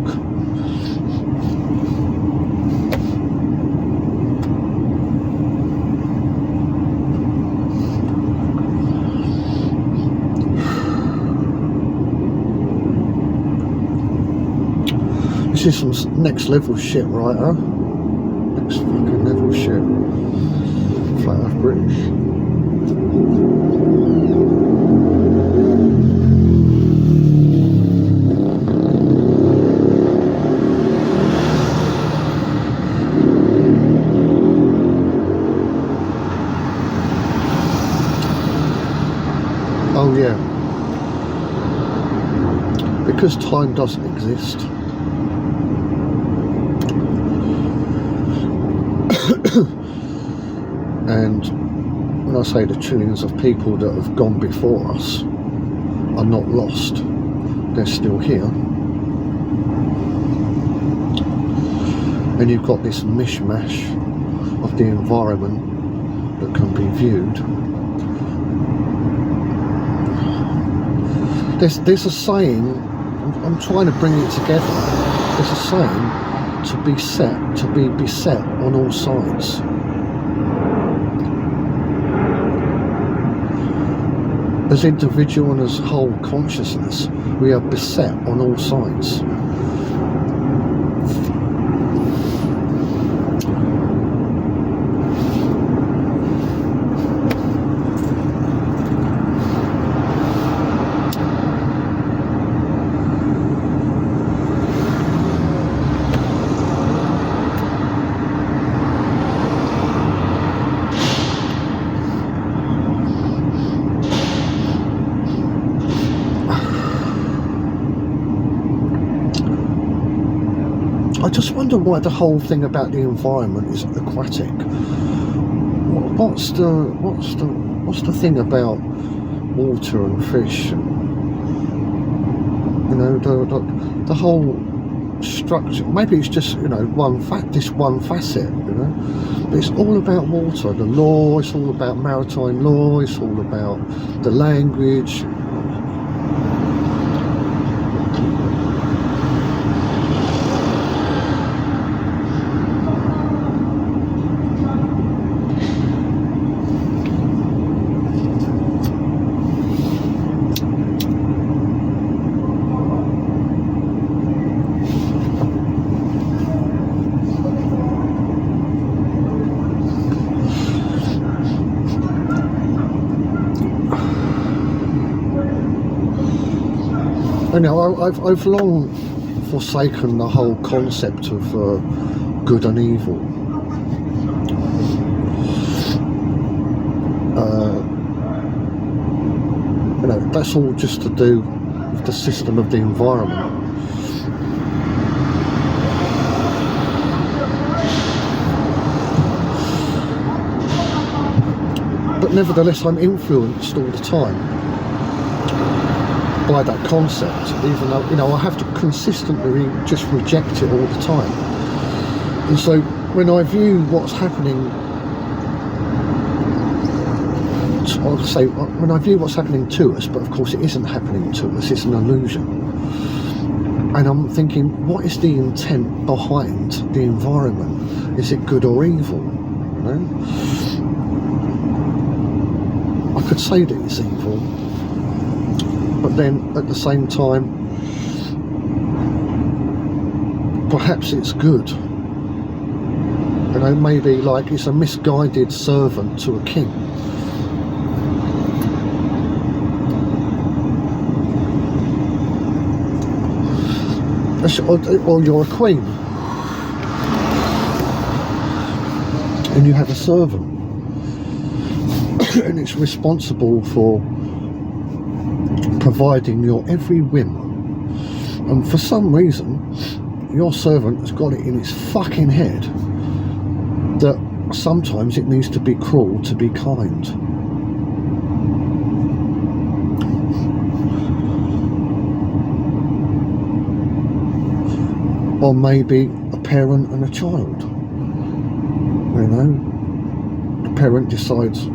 This is some next level shit, right? Huh? Next fucking level shit. Flat Earth British. Oh yeah. Because time doesn't exist. And when I say the trillions of people that have gone before us are not lost, they're still here. And you've got this mishmash of the environment that can be viewed. There's a saying, I'm trying to bring it together. There's a saying, to be beset on all sides. As individual and as whole consciousness, we are beset on all sides. I just wonder why the whole thing about the environment is aquatic. What's the thing about water and fish? You know, the whole structure. Maybe it's just, you know, this one facet. You know, but it's all about water. The law. It's all about maritime law. It's all about the language. You know, I've long forsaken the whole concept of good and evil. You know, that's all just to do with the system of the environment. But nevertheless, I'm influenced all the time. by that concept, even though, you know, I have to consistently just reject it all the time. And so when I view what's happening, I'll say, when I view what's happening to us, but of course it isn't happening to us, it's an illusion. And I'm thinking, what is the intent behind the environment? Is it good or evil? You know? I could say that it's evil, but then at the same time, perhaps it's good. You know, maybe like it's a misguided servant to a king. Or you're a queen and you have a servant and it's responsible for providing your every whim, and for some reason your servant has got it in its fucking head that sometimes it needs to be cruel to be kind. Or maybe a parent and a child. You know, the parent decides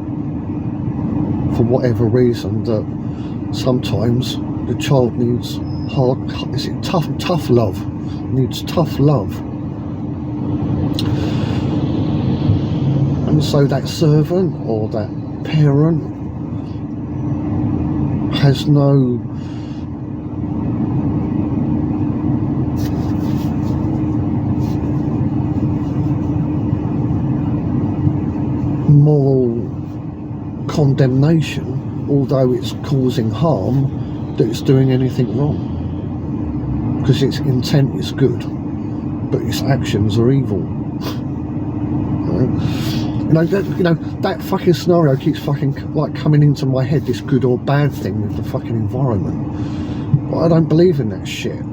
for whatever reason that sometimes the child needs tough love, needs tough love. And so that servant or that parent has no moral condemnation, although it's causing harm, that it's doing anything wrong, because its intent is good but its actions are evil. That fucking scenario keeps fucking like coming into my head, this good or bad thing with the fucking environment. But I don't believe in that shit,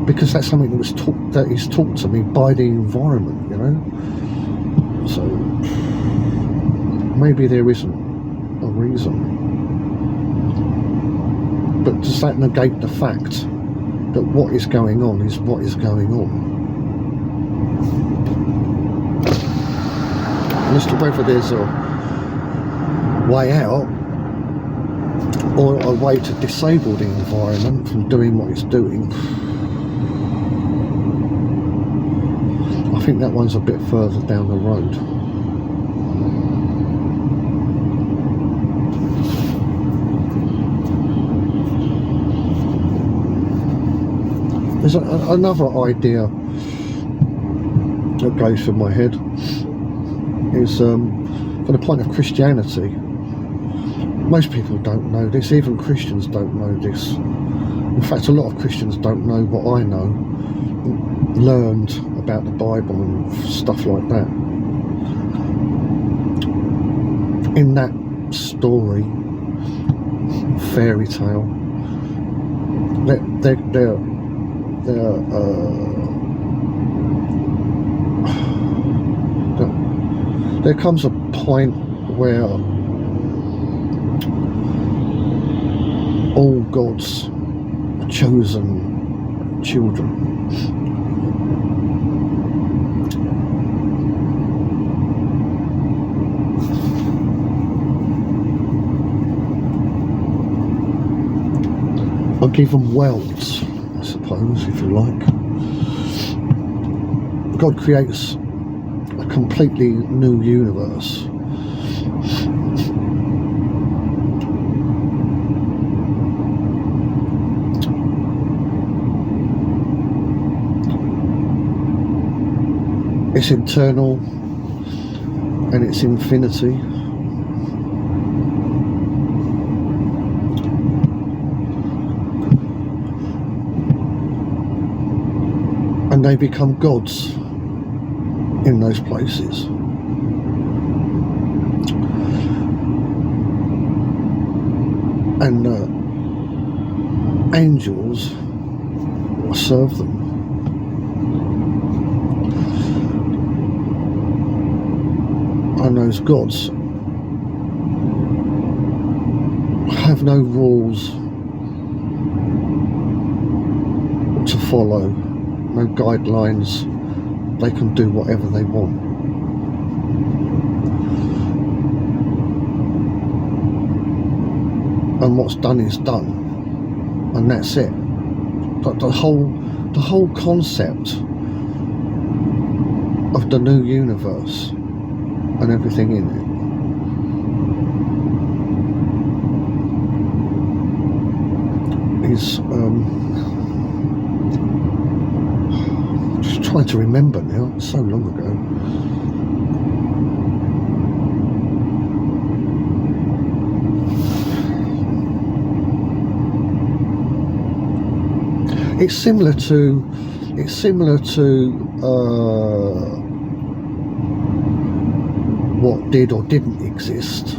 because that's something that is taught to me by the environment, you know. So maybe there isn't a reason, but does that negate the fact that what is going on is what is going on? And as to whether there's a way out or a way to disable the environment from doing what it's doing, I think that one's a bit further down the road. There's another idea that goes through my head, is from the point of Christianity. Most people don't know this, even Christians don't know this. In fact, a lot of Christians don't know what I know, learned about the Bible and stuff like that. In that story, fairy tale, there comes a point where all God's chosen children are given worlds, I suppose, if you like. God creates a completely new universe. It's eternal and it's infinity. And they become gods in those places. And angels serve them. And those gods have no rules follow, no guidelines. They can do whatever they want. And what's done is done, and that's it. But the whole concept of the new universe and everything in it is just trying to remember now. It's so long ago. It's similar to what did or didn't exist.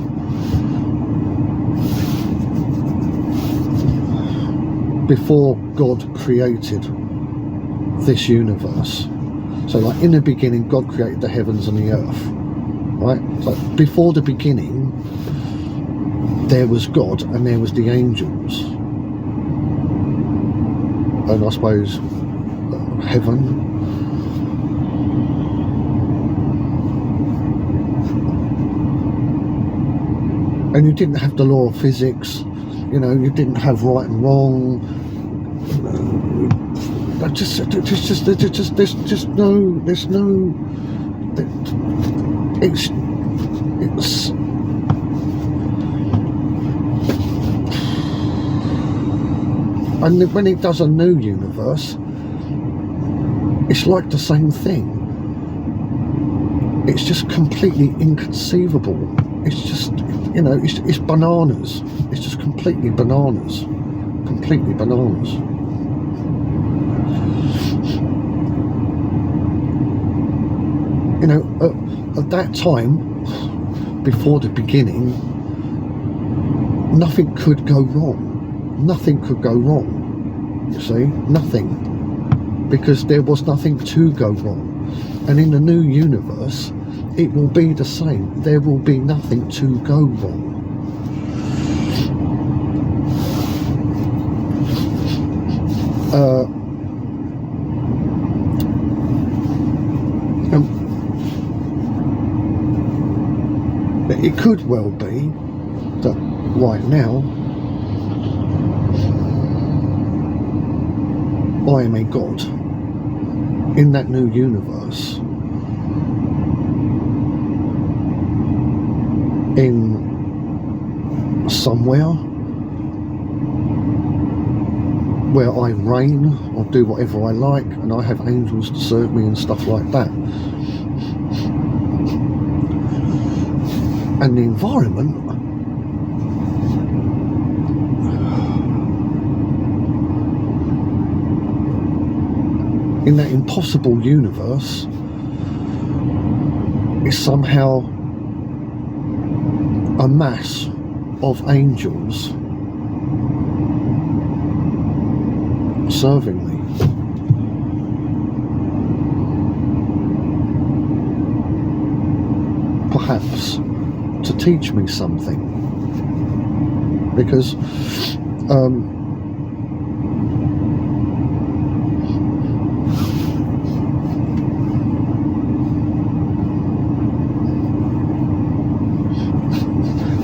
Before God created this universe. So like in the beginning, God created the heavens and the earth, right? So before the beginning, there was God and there was the angels. And I suppose heaven. And you didn't have the law of physics, you know, you didn't have right and wrong. There's no, it's and when it does a new universe, it's like the same thing. It's just completely inconceivable. It's just, you know, it's bananas. It's just completely bananas. Completely bananas. You know, at that time, before the beginning, nothing could go wrong. Nothing could go wrong, you see, nothing, because there was nothing to go wrong. And in the new universe, it will be the same. There will be nothing to go wrong. It could well be that right now I am a god in that new universe, in somewhere where I reign or do whatever I like, and I have angels to serve me and stuff like that. And the environment in that impossible universe is somehow a mass of angels serving me. Perhaps to teach me something, because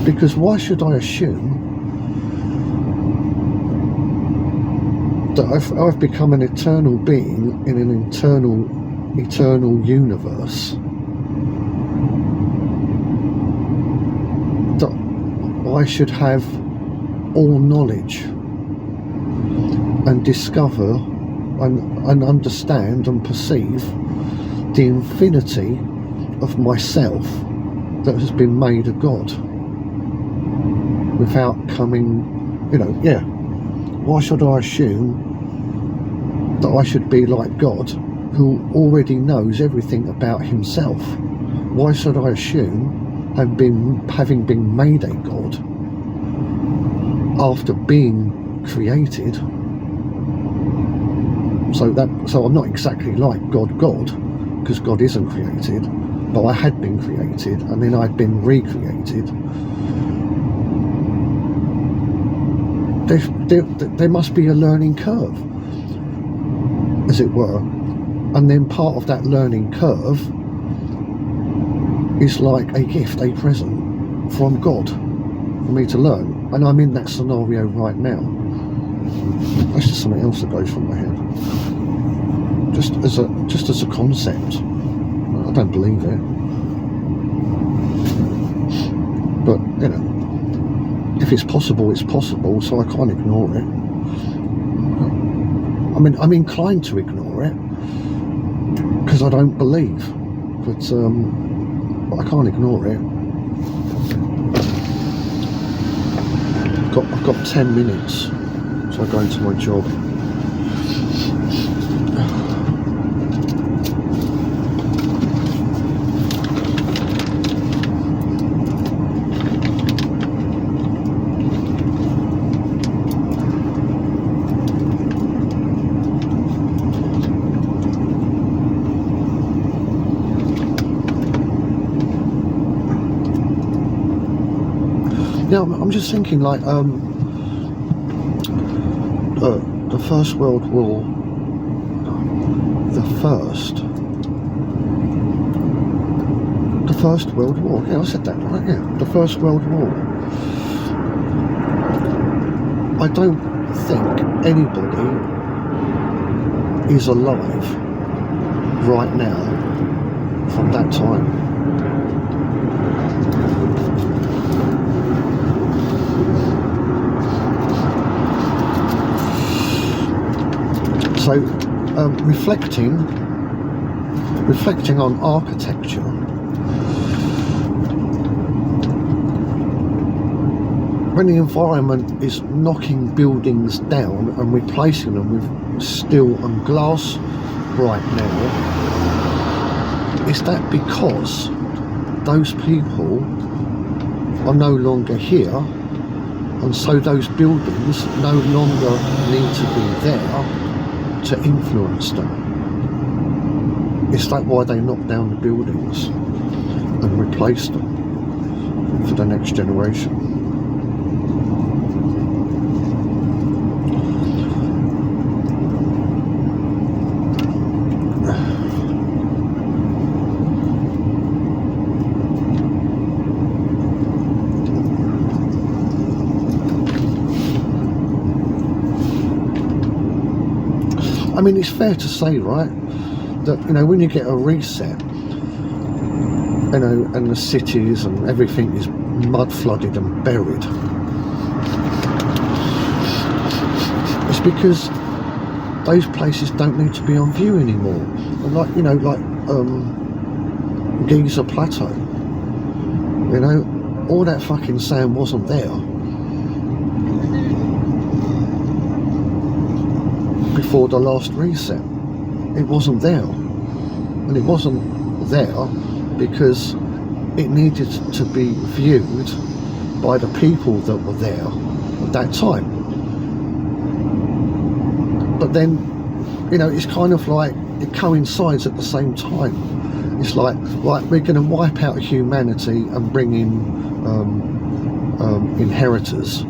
because why should I assume that I've become an eternal being in an eternal universe, that I should have all knowledge and discover and understand and perceive the infinity of myself that has been made a god, without coming, you know, yeah. Why should I assume that I should be like God, who already knows everything about himself? Why should I assume, having been made a god, after being created, so I'm not exactly like God, because God isn't created, but I had been created and then I'd been recreated. There must be a learning curve. as it were, and then part of that learning curve is like a gift, a present from God for me to learn, and I'm in that scenario right now. That's just something else that goes through my head, just as a concept. I don't believe it, but you know, if it's possible, it's possible, so I can't ignore it. I mean, I'm inclined to ignore it because I don't believe, but I can't ignore it. I've got 10 minutes, so I go into my job. Yeah, I'm just thinking, like, the First World War, the First World War, yeah, I said that right, yeah, the First World War. I don't think anybody is alive right now from that time. So, reflecting on architecture, when the environment is knocking buildings down and replacing them with steel and glass right now, is that because those people are no longer here, and so those buildings no longer need to be there to influence them? Is that why they knock down the buildings and replace them for the next generation? I mean, it's fair to say, right, that, you know, when you get a reset, you know, and the cities and everything is mud flooded and buried, it's because those places don't need to be on view anymore. Like, you know, like Giza Plateau, you know, all that fucking sand wasn't there before the last reset. It wasn't there, and it wasn't there because it needed to be viewed by the people that were there at that time. But then, you know, it's kind of like it coincides at the same time. It's like we're going to wipe out humanity and bring in inheritors,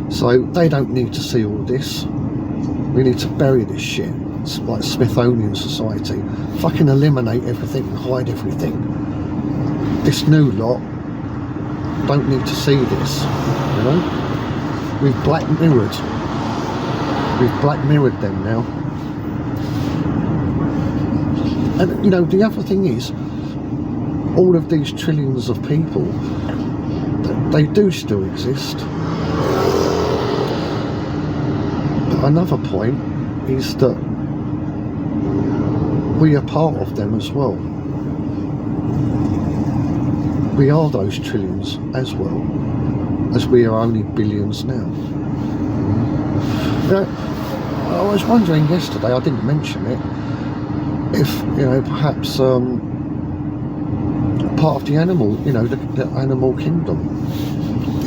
so they don't need to see all this. We need to bury this shit. It's like Smithsonian Society. Fucking eliminate everything and hide everything. This new lot don't need to see this, you know? We've black mirrored them now. And, you know, the other thing is, all of these trillions of people, they do still exist. Another point is that we are part of them as well. We are those trillions as well, as we are only billions now. You know, I was wondering yesterday, I didn't mention it, if, you know, perhaps part of the animal, you know, the animal kingdom,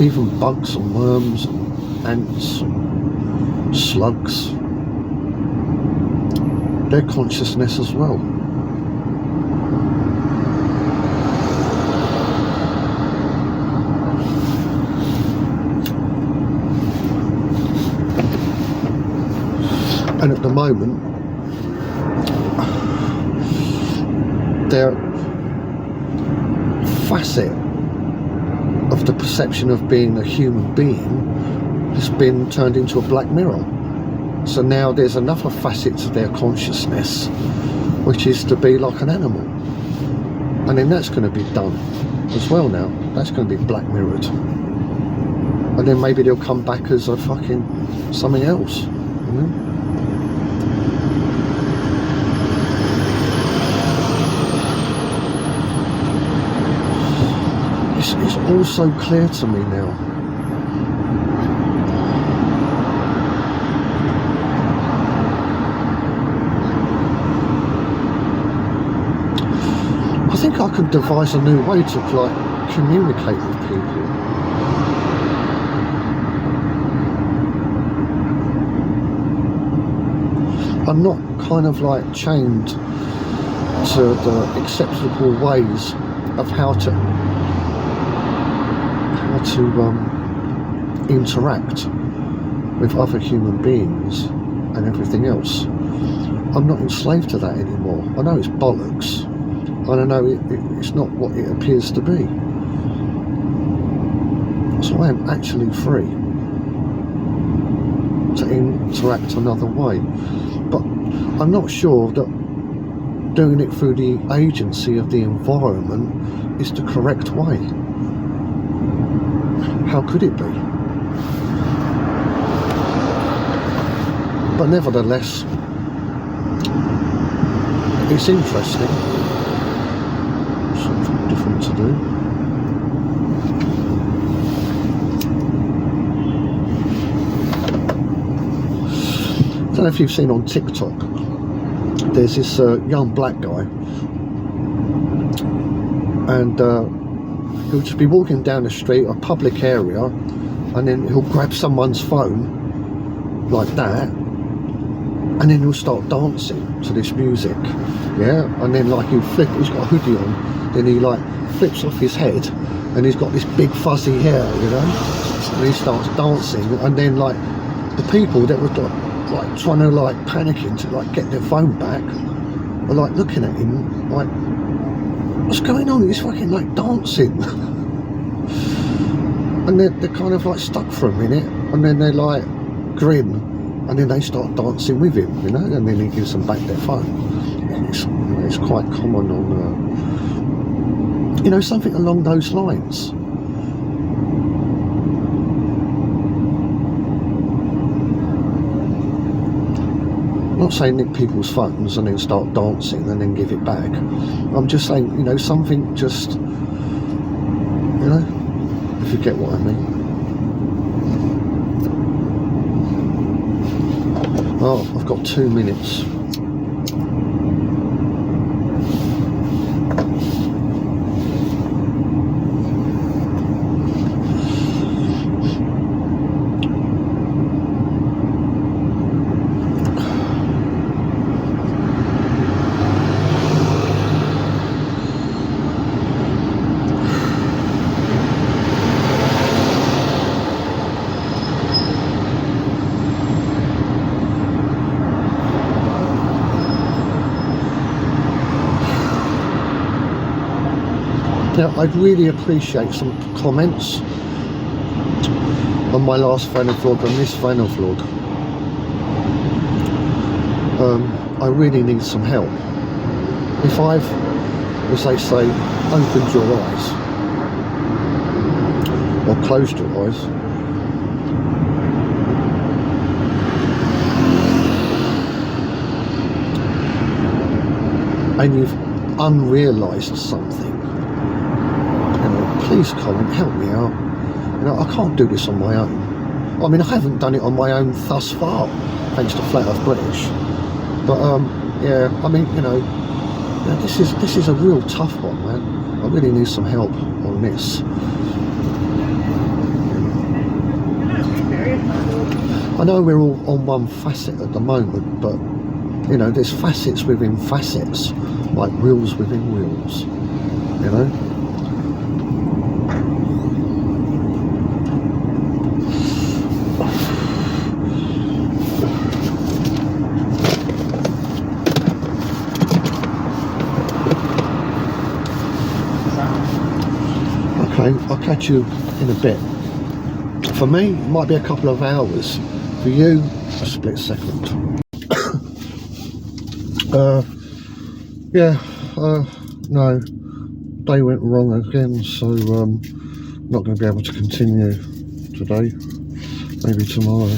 even bugs and worms and ants, slugs, their consciousness as well. And at the moment, their facet of the perception of being a human being has been turned into a black mirror. So now there's another facet to their consciousness, which is to be like an animal. And then that's going to be done as well now. That's going to be black mirrored. And then maybe they'll come back as a fucking something else. You know? It's all so clear to me now. I think I could devise a new way to like communicate with people. I'm not kind of like chained to the acceptable ways of how to interact with other human beings and everything else. I'm not enslaved to that anymore. I know it's bollocks. I don't know, it's not what it appears to be. So I am actually free to interact another way. But I'm not sure that doing it through the agency of the environment is the correct way. How could it be? But nevertheless, it's interesting. Something different to do. I don't know if you've seen on TikTok, there's this young black guy, and he'll just be walking down the street, a public area, and then he'll grab someone's phone like that, and then he'll start dancing to this music, yeah, and then like he's got a hoodie on, then he like flips off his head, and he's got this big fuzzy hair, you know, and he starts dancing, and then like the people that were like trying to like panicking to like get their phone back are like looking at him like, what's going on? He's fucking like dancing. And they're kind of like stuck for a minute, and then they like grin, and then they start dancing with him, you know, and then he gives them back their phone. And it's quite common on, you know, something along those lines. I'm not saying nick people's phones and then start dancing and then give it back. I'm just saying, you know, something just, you know, if you get what I mean. Oh, I've got 2 minutes. Now, I'd really appreciate some comments on my last VanaVlog and this VanaVlog. I really need some help. If I've, as they say, opened your eyes or closed your eyes, and you've unrealised something, please comment, help me out. You know, I can't do this on my own. I mean, I haven't done it on my own thus far, thanks to Flat Earth British. But yeah, I mean, you know, this is a real tough one, man. I really need some help on this. I know we're all on one facet at the moment, but you know, there's facets within facets, like wheels within wheels. You know. anyway, I'll catch you in a bit. For me, it might be a couple of hours. For you, a split second. No, day went wrong again, so not going to be able to continue today. Maybe tomorrow.